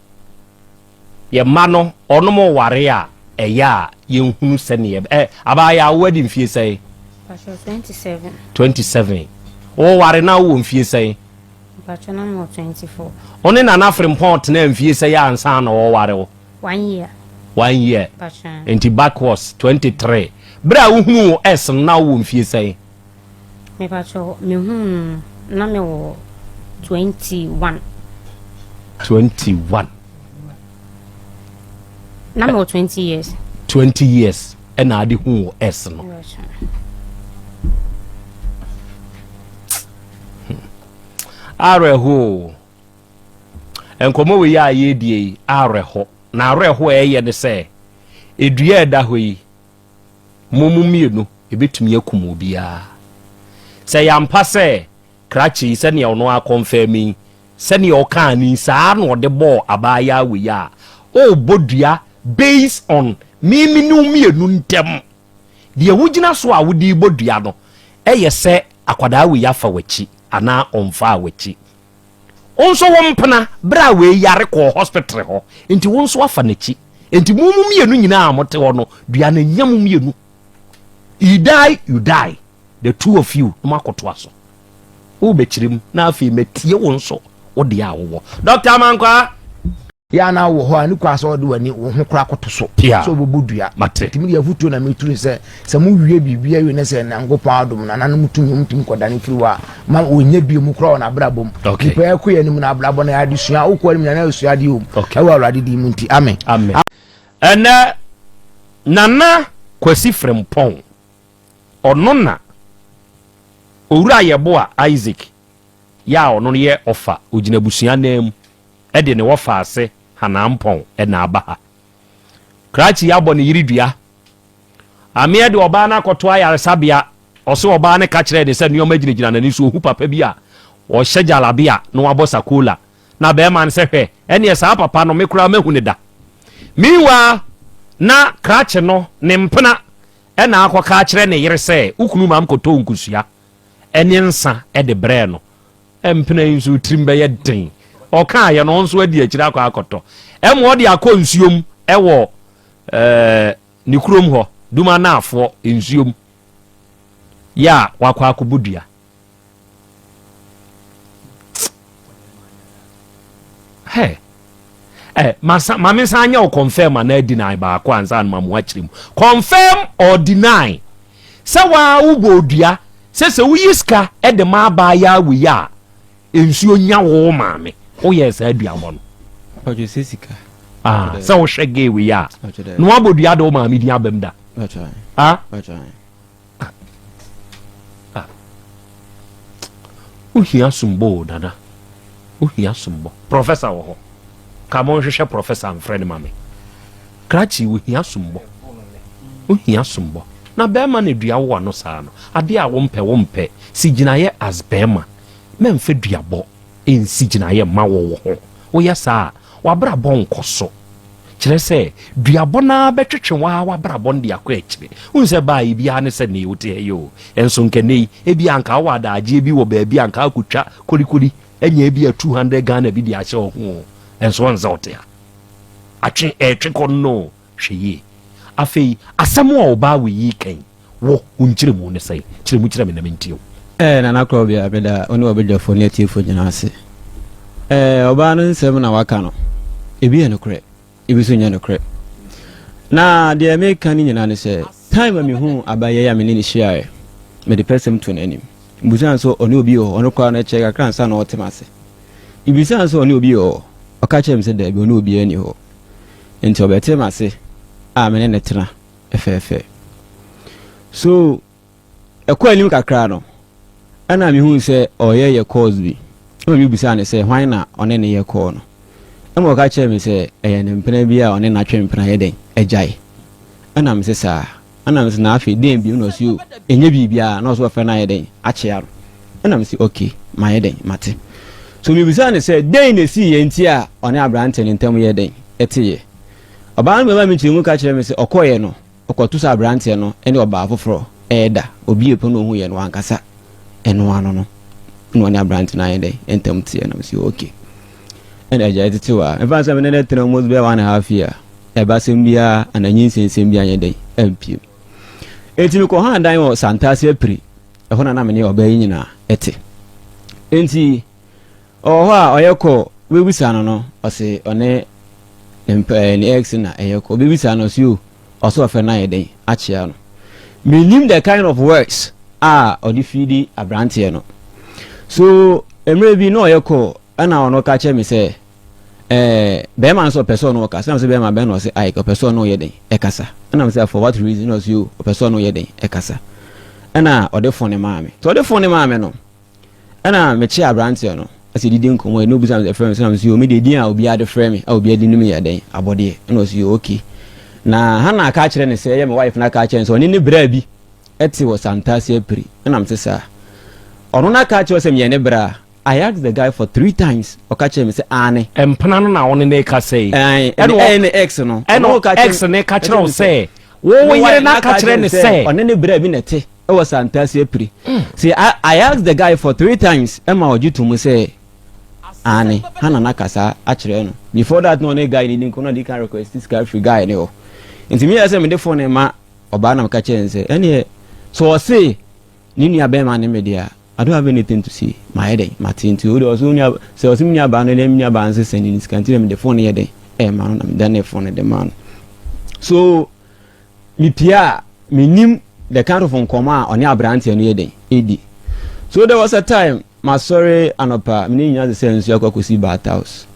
ye mano ono mo ware a eya ye hunu se ne abaya wedding fie sei 27 o ware na wo mfie sei Pacho na mo 24 one na na frimport na mfie sei ansa na wo ware wo 1 year Pacho enti backwards 23 bra wo hunu s na wo mfie sei me pacho me hu na me wo 21 na me wo 20 years and ade hu s no areho enkomo we ya ye die areho na areho eye de se edua eda ho yi momumienu ebetumi akum obia se yampa se krachi se ne ono akonfirmi se ne okani saa no de bo abaya we ya o bodua based on miminu mienu ntem de wugina so a wodi bodua no eye se akwada we ya fa wachi ana onfa wachi onso wompena bra we yare ko hospital ho enti wonso afa nachi enti mumu mienu nyina amote ho no dua na nyam mienu you die the two of you makoto aso wo bechirim na afi metie wonso wo de awo Dr. Mankwa ya na wo ho ani kwa so de wani wo ho kra koto so so bobodua timi ya futu na meturu se mu wie bibia we ne se na ngopa adom na nanom tum kodane firiwa ma onye bi mu kra na brabom ipa yakọ ya nim na brabo na ade sua wo kwari na na sua de o e wa awrade di mu nti amen ena nana kwasi frempon ono na owura yebo a Isaac ya ono ye ofa ogina busua nam e de ne wofa ase hanampon e na aba krachi ya bo ne yiridua ame de oba na akoto ayaresabia ose oba ne ka kire de se nneoma ginegina nani so hu papa bi a o hyejalabia no abosa kola na be man se hwe ene sa papa no mekura mahu ne da miwa na krachi no ne mpena e na akoka kire ne yire se ukunu mam koto nkusua ene nsa e de bre no empena nsu trimbe ye den oka ye no nso adi akira akọ akoto emo de akọ nsuom e wo ni kurom ho duma na afọ nsuom ya wakọ akobodua mami sanya o confirm na deny ba akọ ansa na mamu achirim confirm or deny se wa ubodua se uyiska e de ma ba ya wi ya nsuo nya wo maame o yes aduamo no pacho sesika se wo hwege wi ya no abodua de wo maame din abamda uhia sumbo dada uhia sumbo professor wo ho kama hwehwe professor amfrɛ mame krachi uhia sumbo na bema ne dua wo no saa no ade a wo mpɛ si ginaye as bema memfe duabɔ ensi ginaye ma wo ho wo yɛ saa wabra bɔ nkoso kyerɛ sɛ duabɔ na bɛtwetwe wa bra bɔ ndi akɔ akyire unse ba yi bia ne sɛ ne wote yo enso nkene ebi anka wa da agye bi wo ba bi anka akutwa kolikoli enya bi a 200 Ghana bi di ahyɛ ho enso onza wote a atwe etwe no hweye afei asɛm a oba we yi kan wo unkyire mu ne sɛ kyerɛ me na mentio na na kro bia beda oni obedafo ne atiefo nyina ase oba no nsɛm na waka no ebi eno kre ebi so nya no kre na de America ni nyina ne sɛ time me hu abaye ya me ne hia me de person to nanim busan so oni obi ho ono kwa na check akran sa na otemase ibisan so oni obi ho ɔka kyerɛ me sɛ da bi oni obi ani ho enti obetemase a me ne tena efefe so ekwa anim kakra no ana me hu sɛ ɔyɛ cause bi o mi bisa ne sɛ hwan na ɔne ne yɛ call no ɛmo ka kyerɛ me sɛ ɛyɛ ne mpena bi a ɔne na twɛ mpena yɛ den agyae ana me sɛ saa ana me sɛ na afi den bi no so enye bibia na so fɛ na yɛ den akyea no ana me sɛ okay ma yɛ den mate so mi bisa ne sɛ den ne si yɛ nti a ɔne abrante ne ntam yɛ den ɛteyɛ ɔbaa no me kyerɛ mu ka kyerɛ me sɛ ɔkɔyɛ no ɔkɔto sa abrante no ɛne ɔbaa foforɔ ɛda obi epo no hu yɛ no ankasa ɛno ano no no ɔne abrante na yɛ den ntam tie na me sɛ okay and I just to her. If I say me tell almost be 1.5 year. E ba sem bia ananyin sensem bia nyedai MP. Enti me ko han dan wo Santase pri. E ho na me ne oba nyina ete. Enti ho a oyeko we bisa no o se one ni ex na eyeko be bisa no so o so fe na yedai achia no. Me nim the kind of works odi fidi abrante no. So emre bi no oyeko ana ono ka che me se be man so person no ka say be man be no say ai ko person no yeden e kasa ana me say for what reason no you person no yeden e kasa ana ode phone maame to ode phone maame no ana me chi abrante no asi didi nkomo no bisa me friend say you me dey din a obi ade friend me a obi ade nim yeden abode no say okay na hana ka kire ne say ye me wife na ka kire so oni ne bra bi eti wo Santase pri ana me say sa ono na ka kire say me ne bra I asked the guy for 3 times. Okache me say ane. Empana no na one ne ka say. Ene ex no. Ene ex ne ka kire o say. Wo yere na ka kire ne say. One ne bra bi nete. E was Santase pri. See I asked the guy for 3 times. Emma ojitu mu say ane. Hana na kasa a kire no. Before that no ne guy ni nko no dey can request this guy free guy ne o. Nti me say me dey phone ma oba na me ka kire say. Ene so say ni nua be ma ne me dia. I don't have anything to see. My headache, my team to do also near so near abandoned near bands sending this country the phone here day. Man, I'm done a phone at the man. So me Pia, me nim the kind of phone comma on your branch and your day. AD. So there was a time, my sorry anopa, meaning as the sense you could see bat house.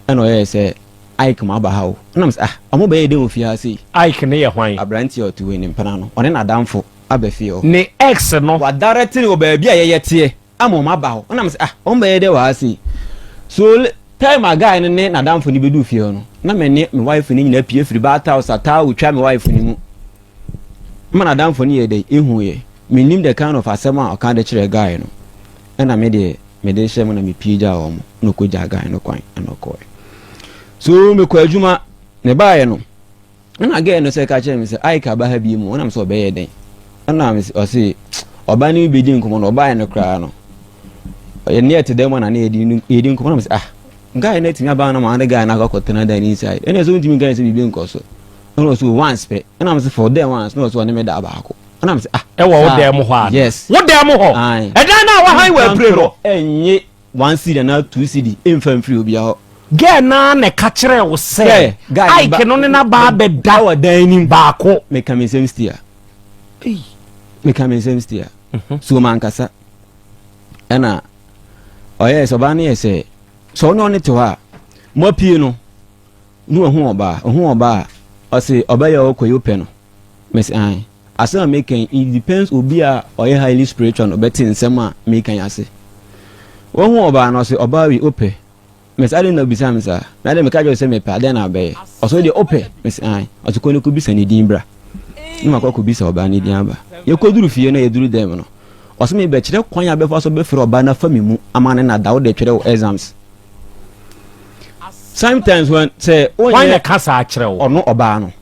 And I say, I come about how. And I'm obey them if you see. I can hear why a branch or two in Panano on a down for. Abefio ne ex no wa directly oba bia ye tie amoma ba ho na me say on be de wa see so time a guy ne na damfo ni bedu fie no na me ne me wife ni nyina pie free ba house ata wo twa me wife ni mu ma na damfo ni ye de ehu ye me nim the kind of asema o kan de kire guy no na me de she mo na me pie ja o mo no ko ja guy no kwan na ko so me ko adwuma ne ba ye no na guy no say ka kire me say ai ka ba ha bi mu na me so be ye den ana me say oba ni be di nkomo no oba ye no kra no ye ne ete dem na na ye di nkomo na me say guy na timi aba na ma guy na akọkọtena da ni inside ene so ntimi guy say bibi nkoso no so once pe ana me say for them once no so ne me da ba ako ana me say e wo dem ho a yes wo dem ho e dan na wa han we pray ro enye 1 cd na 2 cd emfam free obi a guy na ne ka kire wo say ai ke no ne na ba be da wa dan ni ba ako me ka me sem stia so man kasa ana oye so ba na ye say so no ne to ha mo pie no nu ohu oba o say oba ya okoyo pe no me say ai asem make it depends obi a oye highly spiritual no beti nsem a make an ase One oba no say oba we ope. Miss I didn't bisa me sir. Na dem ka jo say me pa den abey. Also dey ope. Miss ai. Otiko ne ko bisa ne din bra. Ni makwa ko bisa oba ne din aba. Ye ko duru fie na ye duru dem no. Oso me be kire kwan ya be fa so be frɛ oba na fami mu amane na da wo de twere exams. Sometimes when say why na kasa akire wo ono oba no.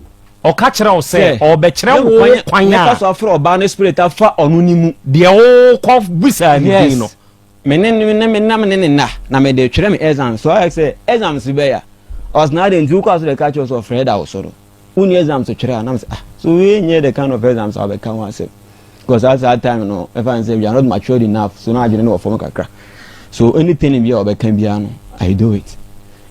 O ka kire wo say o be kire wo kwan ya. Na so frɛ oba na spirit afa ono ni mu de o ko bisa ni din no. Me me de twere me exams. So I say exams be ya. Os na de ntu ko so de catch us of Fred out so. Uni exams to twere na say so we nye the kind of exams I be kan one say. Because at that time, no, if I say we are not matured enough, so now I didn't know for kakra. So anything in here, can be I do it.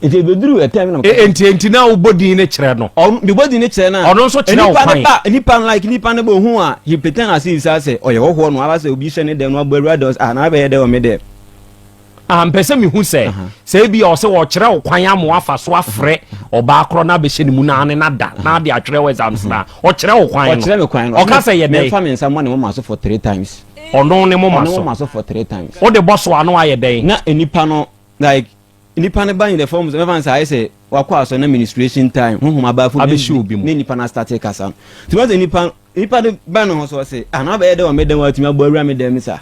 If you do a time, enti now body in a chair, no, or the body in a chair now, or also any pan like any panable who are he pretend as if I say, or your one, I say, be sending them no brothers, and I be there, me there. Person who say be also watch out, Quayam wafa swafre, or Bacrona Bishin Munan and Nada, now the actual exams now, or Cherel Quine, or can say a family someone who must for 3 times, or no more for 3 times. Or the boss one a day, not any panel like any panel buying the forms of events. I say, or course on administration time, whom about for should be many panel start take us on. To was any pan banner also say, and I better made them what my boy Rammy them, sir.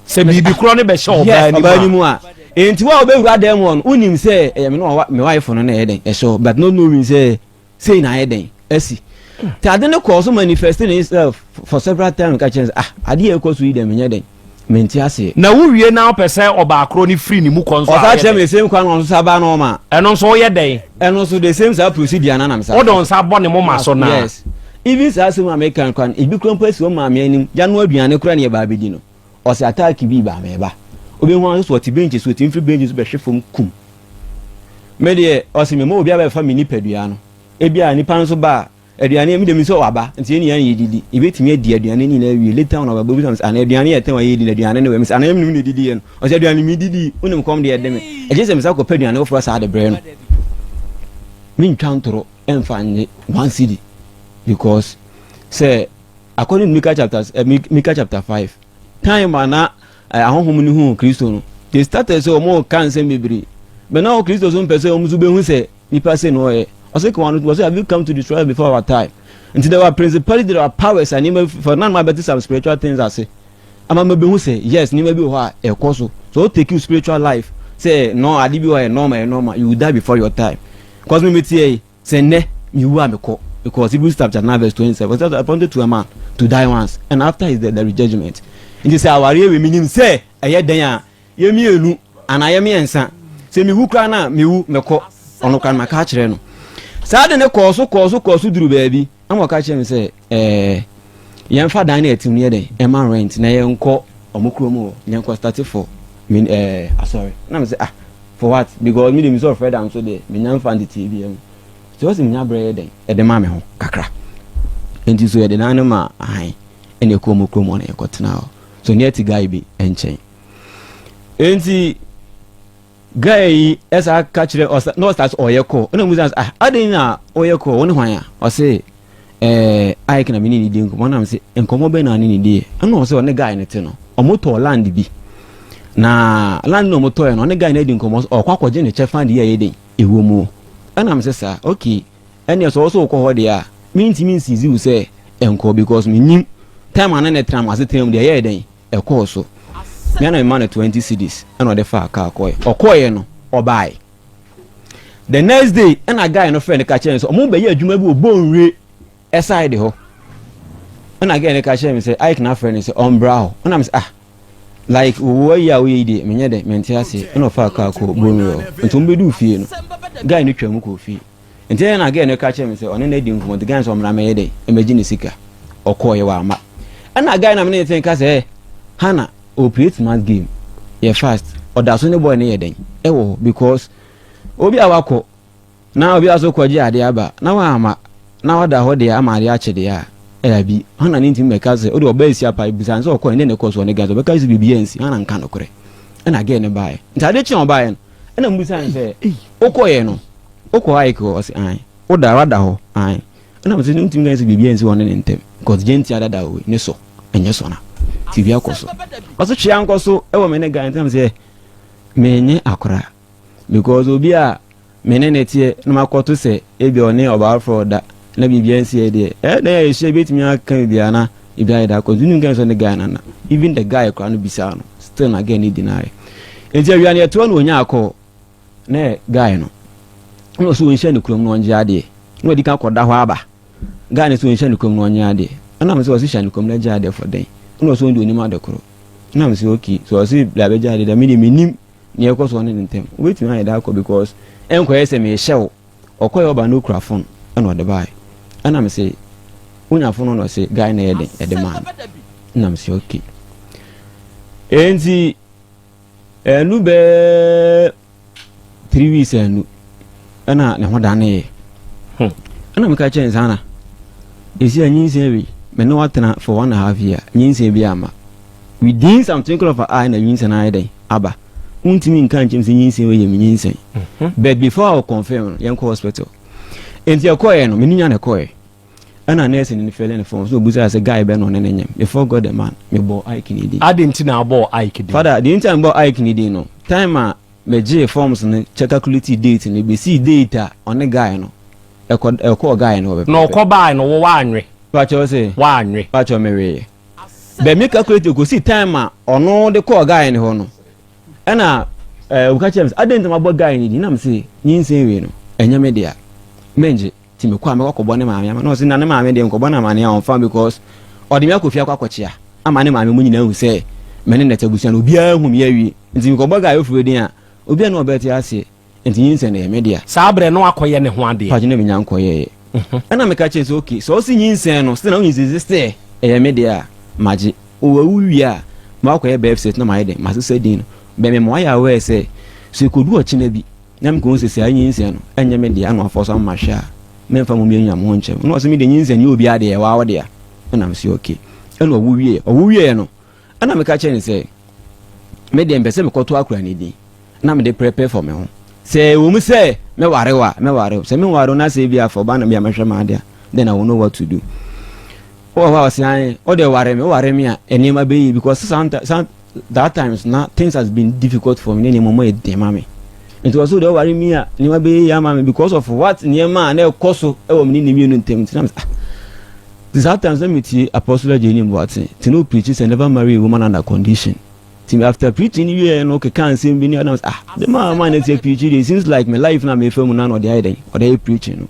Se bibi kro ne be show ba ni mu a enti wa obewura dem won unim say me no me wife no na eden e show but no knowing say na eden asi ta ade ne cause manifesting itself for several times ka chance ade e ko so iden me nyeden menti ase na wo wie na opese oba kro ni free ni mu konso o sa chem the same kwan on so ba no ma eno so ye den eno so the same sa procedure na sa o don sa bo ne mo ma so na yes even sa some American kwan ibi kro mpasi o ma me anim ya no aduane kro na ye ba bedi no o se attack bi ba meba obi ho so ti benches so ti free benches be hwe fom kum me de o se me mo obi aba fa mi ni padua no e bia ni pan so ba aduane mi de mi so waba nti eni yan yedidi e betimi adi aduane ni na wi later on oba bi an aduane ye tan wa yedi aduane ne we mi an mi ni didi en o se aduane mi didi unim kom de edeme e je se mi sa ko paduane wo fro sa de bre no min twantoro emfa nje 1 cedi because say according to Micah chapter 5 time ana ahonhom ni hu Kristo no they started so mo kan sem bibiri but now Kristo so mpese o muzu be hu se nipa se no e o se kwanu was have you come to destroy before our time until there were principalities, there were powers and even for none my better some spiritual things I say ama me be hu se yes ni me be ho e koso so take you spiritual life say no adi bi o normal you will die before your time because me tie say ne you wa me ko because Hebrews chapter 9 verse 27 was appointed to a man to die once and after his death there is judgment. Nti say aware we minim say eye den a ye mienu ana ye miensa say mi wu kra na mi wu meko ono kan maka kire no sa de ne koso duru baabi am ka kire me say yen fa dan na etim ne den e man rent na ye nko omokro mu yen ko start for me sorry na me say for what because me dem so afraid am so there me nyam fan the TV am so was me nya bre den e de ma me ho kakra enti so ye de na na ma ene ko omokro mu na ye ko tena so near to guy be enchen enti guy esa catch the no start oyeko na mu say adin na oyeko woni hwan a o say I can be ni di nkomo na say nkomo be na ni di ana o say one guy ne te no o moto land bi na land no moto no ne guy na di nkomo o kwakwaje ne che fan di ye den ewo mu ana me say sir okay ene so ko ho de a minti sizi u say enko because me nim time ana tram as tram de ye den e ko so me na man 20 cedis and o de fa car okoye no obai the next day and a guy no friend ka chere so mo be ye adwuma bi obonwe eside ho and again ka chere me say I can friend say ombra ho and am say like wo ya we dey me nye de menti ase no fa car ko bonwe nto mbe du fie no guy no twam ko fie nti na again ka chere me say one na di nkomo the guy so mra me ye dey imagine sika okoye wa ama and a guy na me think ka say Hana operate smart game ye fast or da so ne boy ne ye den ewo because obi awako na obi aso kwaji ade aba na wa ama na wada ho de ama ade ache de ya bi Hana ni ntim meka se o de oba esi apa ibusan so okọ ne koso ne gazo beka se bibiansi Hana nka no kore na again ne bae ntade chi on bae na mbusan se okoye no okoye ko o se o da wada ho na mse ntim ga se bibiansi won ne ntem because genti ada da we ne so enye so na TV akoso oso twa nkoso e wo me ne guy ntam say me nye akora because obi a me ne netie na makoto say e bi one oba for da na bibia nsie de na ya hye betimi aka bibia na ibia da ko dunu ngan so ne guy na even the guy kwa no bisa no still again he deny enti awia ne to no onya akọ na guy no so onhye ne kurom no onje ade no odi ka koda ho aba guy ne so onhye ne kurom no onye ade ana me so hye ne kurom na je ade for den no so ndi onim ade koro na me so okay so si bla be je ade da me nim ne ekoso ne ntem wetimi ayi da akọ because enko yese me hyew okoye oba no kura phone ana ode bai ana me say unya phone no say guy na ede man na me say okay enti enu be 3 weeks enu ana ne ho dane ana me ka chen sana esi anyin se wi me no watena for 1.5 year nyin se bi ama within some twinkle of an eye na nyin se na ide aba untimi nkan chim se nyin se we ye nyin se but before I confirm yanko hospital enti akoye no me nya na koye ana nurse ni fele ne phone so buza say guy be no ne nyem before God the man me bo Ike ni di adenti na bo Ike di father the time bo Ike ni di no time a me je forms ne check calculate date ni be see data on the guy no eko guy no be no ko bai no wo wanwe pacho say wanwe pacho me we be me calculate go see time a ono de call guy ni ho no ana we ka chem adenti ma bo guy ni di na me say nyin say we no enya me dia menje me kwa me kokobọ ne maame ama no se na ne maame de nkobọ na maane a on fa because odi me akofia akwakochia ama ne maame mu nyina hu se me ne netabusia no bia hu me awi nti nkobọ ga ofuro din a obi na obeti ase nti nyinse na media saa bre no akoye ne ho ade page ne nya nkoye ana me ka che so okay so si nyinse no se na nyinse se media maji owu a ma akoye bfset na maide ma se din be me mo ya we se so kodu ochina bi nyam ko se se anyinse no enya media no afoso ma hwa memfa mu mienya mo nche no so mi de nyinze ni obi ade wa wode a na me si okay eno owuwie no ana me ka che ni se me de mbese me koto akura ni din na me de prepare for me ho se wo mu se me ware se me ware na se bia for ba na bia me hwe ma ade then I will know what to do wa say o de ware me a enema be because that times na things has been difficult for me ni mo e de ma me. It was so worry me niwa be ya mama because of what niema na ekoso e wo mni nimi no ntem tinam this times let me see apostle Jenny Mboate to no preachers and never marry a woman under condition tim after preaching you no can say be ni na the man na say preaching it seems like my life na me fam na no dey dey or dey preaching no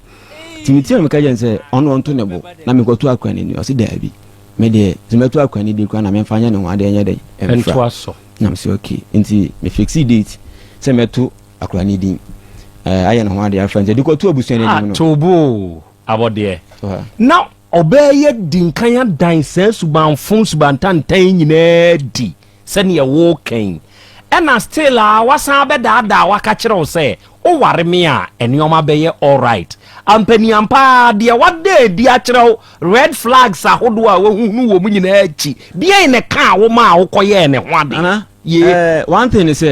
tim ti me ka jen say on to nebo na me go to akwani ni o si da bi me dey timeto akwani di kwa na me fanya ne ho ade nya dey ento aso na me say okay nti me fix date say meto akura ni din aya na ho ade afranje diko to abusuan ni no tobo abode now obeye dinkanya dan sensu ban fonsu bantan tan nyina di sene wo ken ena still a wasan be da waka kire wo se o ware me a enioma beye all right ampani ampa de wade di a kire red flags ahodo a wohunu wo mu nyina achi de ne ka wo ma wo koye ne ho ade one thing is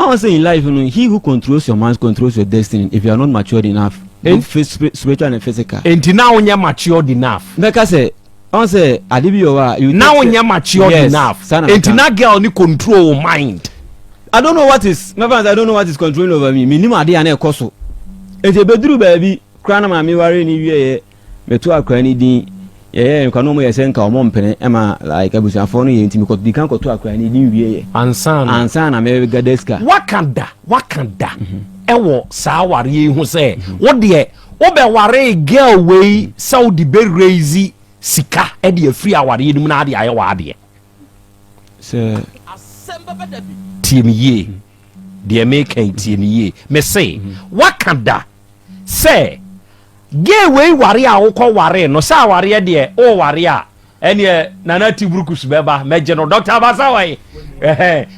I was saying in life, you know, he who controls your mind controls your destiny. If you are not matured enough, spiritual and physical. And now when you're matured enough, like I say, I say, you now when you're matured enough, and now girl you control mind. I don't know what is, my friends. I don't know what is controlling over me. Minimum idea na ekoso. It's a bedroom baby. Krana mami wari ni wiye. Metu akrani di. Nka no mo yesenka o mo mpene ema like abusuafo no ye ntimi ko di kan ko to akra ni din wiye ansa na me gadeska wakanda ewo saa ware yi hu se wo de wo be ware girl we Saudi be raise sika e de free aware yi mu na ade aye wa ade se Asembeba Dabi tiemiye de make tiemiye me say wakanda say ge we ware a wo ko ware no sa ware de o ware a ene nana tibrukus beba meje no Dr. Basa wai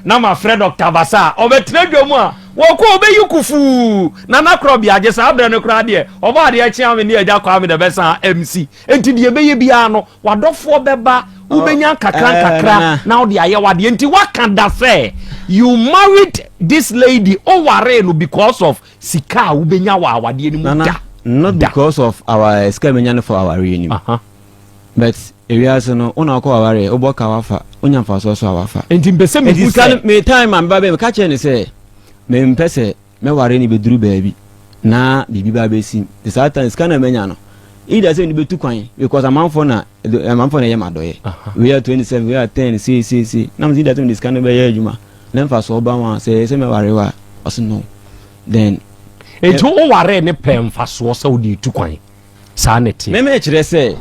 na ma friend Dr. Basa o betre dwom a wo ko obeyukufu nana krobi age sa abra no kra de o ba de achi ame ne aja kwa ame de besa MC enti de beye bia no wadofo beba ubenya kakra na o de aye wade enti wakanda say you married this lady o ware no because of sika ubenya wa wade ni mu da. Not because of our scamming for our reunion. But ewiase no una akọ aware oboka wafa onya mfaso so awafa enti mpese me discan me time am ba be ka che ne say me mpese me ware ni beduru baabi na bibi ba be sim the satan scan amenya no either say ni betu kwan because amanfo na yemadoye we are 27 we are 10 see na me that this scan be ya adwuma na mfaso oba wa say me ware wa oso no then enti o ware ne pɛ mfaso so odi tu kwan saa neti me kire say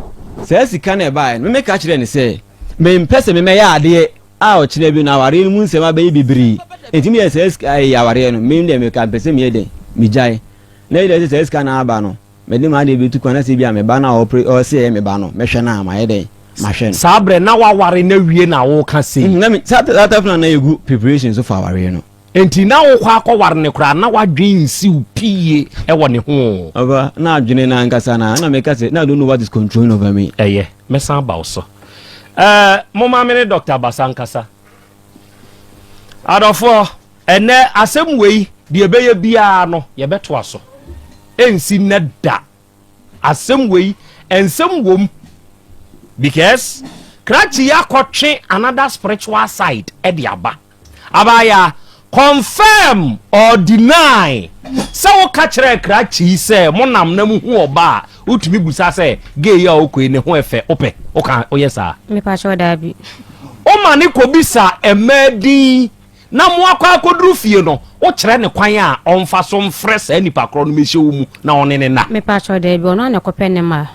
sika na ba me ka kire ne say me mpese me ya ade a o kire bi na ware mu nsema be bibiri enti me say ya ware no me dem ka mpese me den mi jai na ile say sika na aba no me dem ade bi tu kwana se bia me ba na o say me ba no me hwe na ma ye den ma hwe sabre na wa ware na wie na wo ka sei na me that plan na egu preparations of ware no enti na wo kwa akọ ne kura na wadwen nsi upie e wo ne ho aba na adwene na nkasa na me ka say na don't know what is controlling over me mesan ba so mo ma me Dr. Basankasa adofo ene asem wei de ebeye bia no ye beto aso ensi ne da asem wei ensem wom because krachi yakotwe another spiritual side e de abaya confirm or deny so ka kire krachi se monam na mu hu oba utumi busa se gay ya okwe ne ho efe ope oka oyesa me pa cho dabi o ma ne ko bisa emedi na mo akwa akoduru fie no o kire ne kwan a onfa so mfre sa nipa kro no mehye wo mu na one ne na me pa cho dabi ono na ko pene ma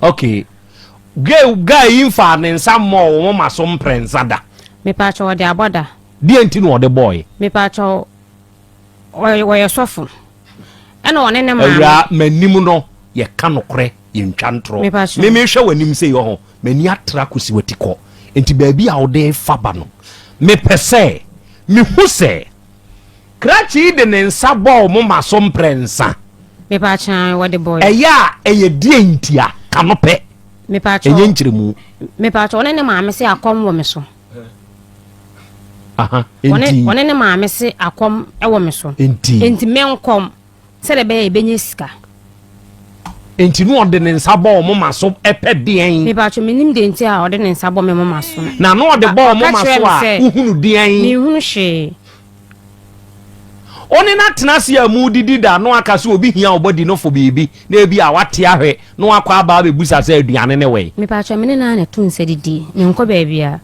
okay gay infa ne nsamo wo ma so mprensada me pa cho de aboda di enti no de boy me pa cho oye sofo ena one ne ma awura manim no ye ka nokre ye ntwantro me hwe wanim sei ho mani atra kosi watiko enti baabi a wo de faba no me pese me hu se krachi de ne nsa ball mo ma so mprensa me pa chan wo de boy eya eye die ntia ka no pe me pa cho enye nkyiremu me pa cho one ne ma me se akom wo me so enti one ne ma me se akom e wo me so enti menkom se de be benye sika enti no de ne nsa ball mo ma so epe den me ba cho menim de enti a ode ne nsa ball me mo ma so na no de ball mo ma so a uhunu den ni hunu hwe oni na tenase a mu didi da no aka so obi hia obodi no fo bebi na ebi a wate ahwe no akwa aba be busa se aduane ne we me ba cho me na na tun se didi ni nko ba bia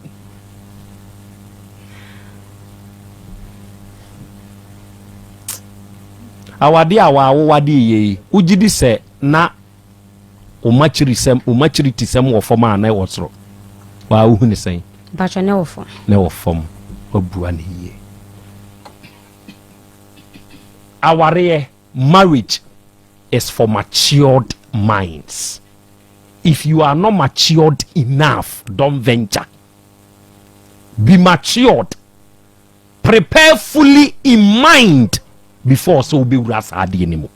awade awawo wade ye ugidi se na umachiri sem wo fom ana wo soro wa hu ne sen ba cho ne wo fom obua ne ye aware marriage is for matured minds. If you are not matured enough, don't venture. Be matured. Prepare fully in mind before so be rasadi anymore.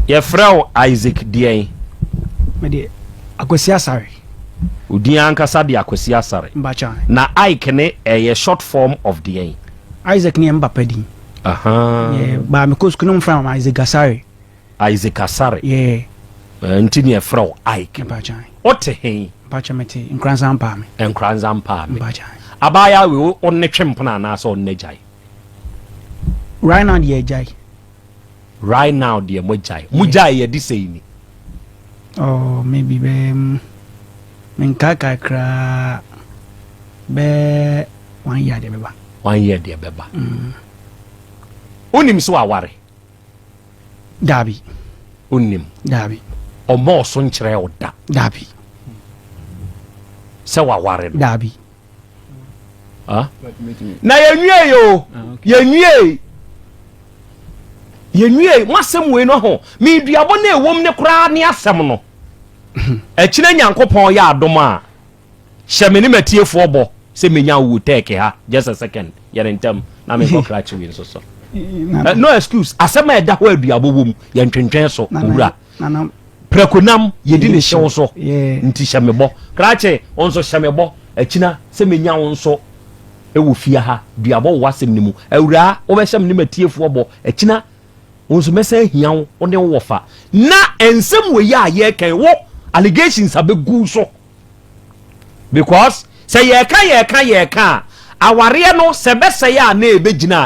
Your friend Isaac Dieng. Mede akwesi asare. Udi ankasa di akwesi asare. Mbacha. Na Ike ne a short form of Dieng. Isaac ni mbapedi. Aha. Yeah, ba me ko skunu from Isaac Asare. Isaac Asare. Yeah. Ntini e frau Ike. Mbacha. Ote he. Mbacha meti nkranza mpa me. Nkranza mpa me. Mbacha. Abaya we onne twempna na so onne jai. Right now the jai. Right now the mojai. Mujai ye di sei ni. Oh, maybe be menkaka kra be 1 year de beba. 1 year de beba. Unim so aware. Dabi. Unim. Dabi. Omo so nkyere oda. Dabi. Se waware. Dabi. Ah? Na yenwie yo. Yenwie masem we no ho. Me duabo na ewom ne kura ne asem no. Ekine nyankopon ya adom a hyemeni matiefo obo se menya wu take ha just a second yerentem na me go crack we so so. No excuse asem e da ho aduabo bom ye ntwentwen so wura. Prekonam yedi ne hyew so nti hyemebo krache onso hyemebo akina se menya wonso ewo fia ha duabo wasem ni mu awura wo be hyem ni matiefo obo akina onso mesa hiawo one wo fa na ensem we ya ye kan wo allegations abegu so because say ye ka aware no se be say ya na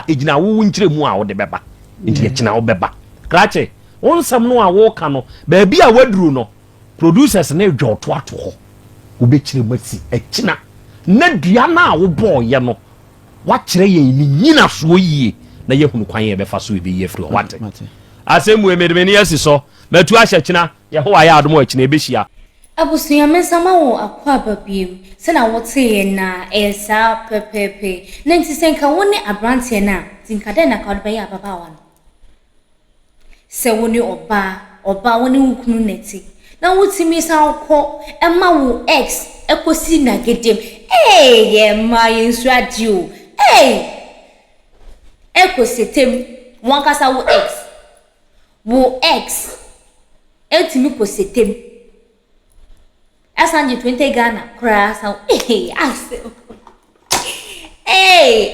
ejina wo nkyeremu a wo de beba nti ye kina wo beba krache onsam no a wo ka no ba bia waduru no producers na dwo to ato ho wo be kyeremu asi ekina na dua na wo bo ye no wa kyerɛ ye ni nyina so yie na ye hunu kwan ye be fa so be ye free what asemu emedemeni asi so matu ahye kina ye ho aya adom akina e be hia abusuya mensama wo akwa babiem se na wote na esa pepepe na nti senka woni abrante na tinkade na ka be ya baba wa no se woni oba woni wukunu neti na wutimi sa okọ ema wo ex ekosi na gedem ye ma yensu adio ekosetem wankasa wo ex etimi kosetem Asanje 20 Ghana kra sa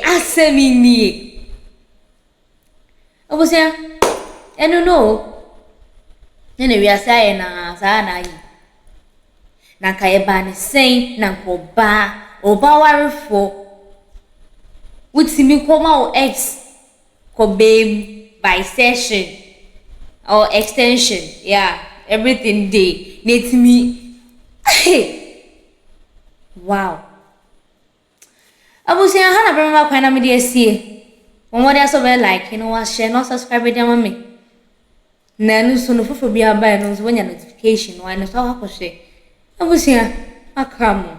asemini obusia eno no nene wi asaye na sa na yi na ka eba ne sen na ko oba warefo wutimi koma o ex ko by session or extension everything day netimi wow. Abusia hana brema kwa na media sie. Wonwode aso be like, share no subscribe with them me. Na no so no fofo bia ba no so wonya notification why no so ha share. Abusia akamo.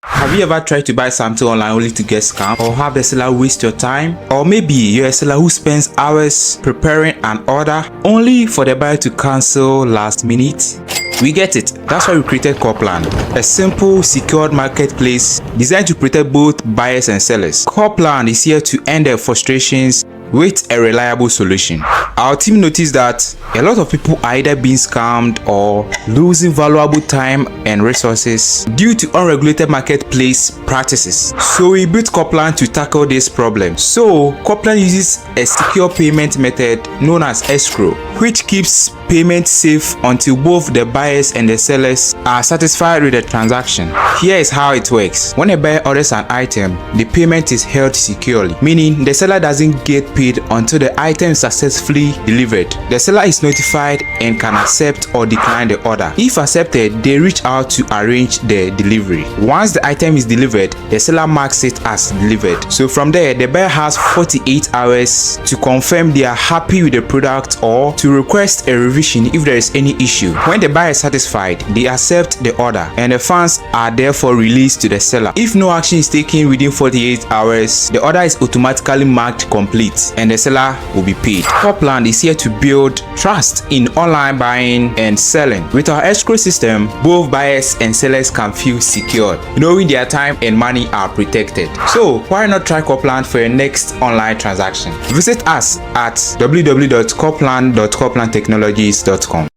Have you ever tried to buy something online only to get scammed, or have the seller waste your time? Or maybe you're a seller who spends hours preparing an order only for the buyer to cancel last minute? We get it. That's why we created Copland, a simple, secured marketplace designed to protect both buyers and sellers. Copland is here to end their frustrations with a reliable solution. Our team noticed that a lot of people are either being scammed or losing valuable time and resources due to unregulated marketplace practices. So we built Copland to tackle this problem. So Copland uses a secure payment method known as escrow, which keeps payment safe until both the buyers and the sellers are satisfied with the transaction. Here is how it works. When a buyer orders an item, the payment is held securely, meaning the seller doesn't get paid until the item is successfully delivered. The seller is notified and can accept or decline the order. If accepted, they reach out to arrange the delivery. Once the item is delivered, the seller marks it as delivered. So from there, the buyer has 48 hours to confirm they are happy with the product or to request a revision if there is any issue. When the buyer is satisfied, they accept the order and the funds are therefore released to the seller. If no action is taken within 48 hours, the order is automatically marked complete and the seller will be paid. Copland is here to build trust in online buying and selling. With our escrow system, both buyers and sellers can feel secured, knowing their time and money are protected. So why not try Copland for your next online transaction? Visit us at www.copland.coplandtechnologies.com.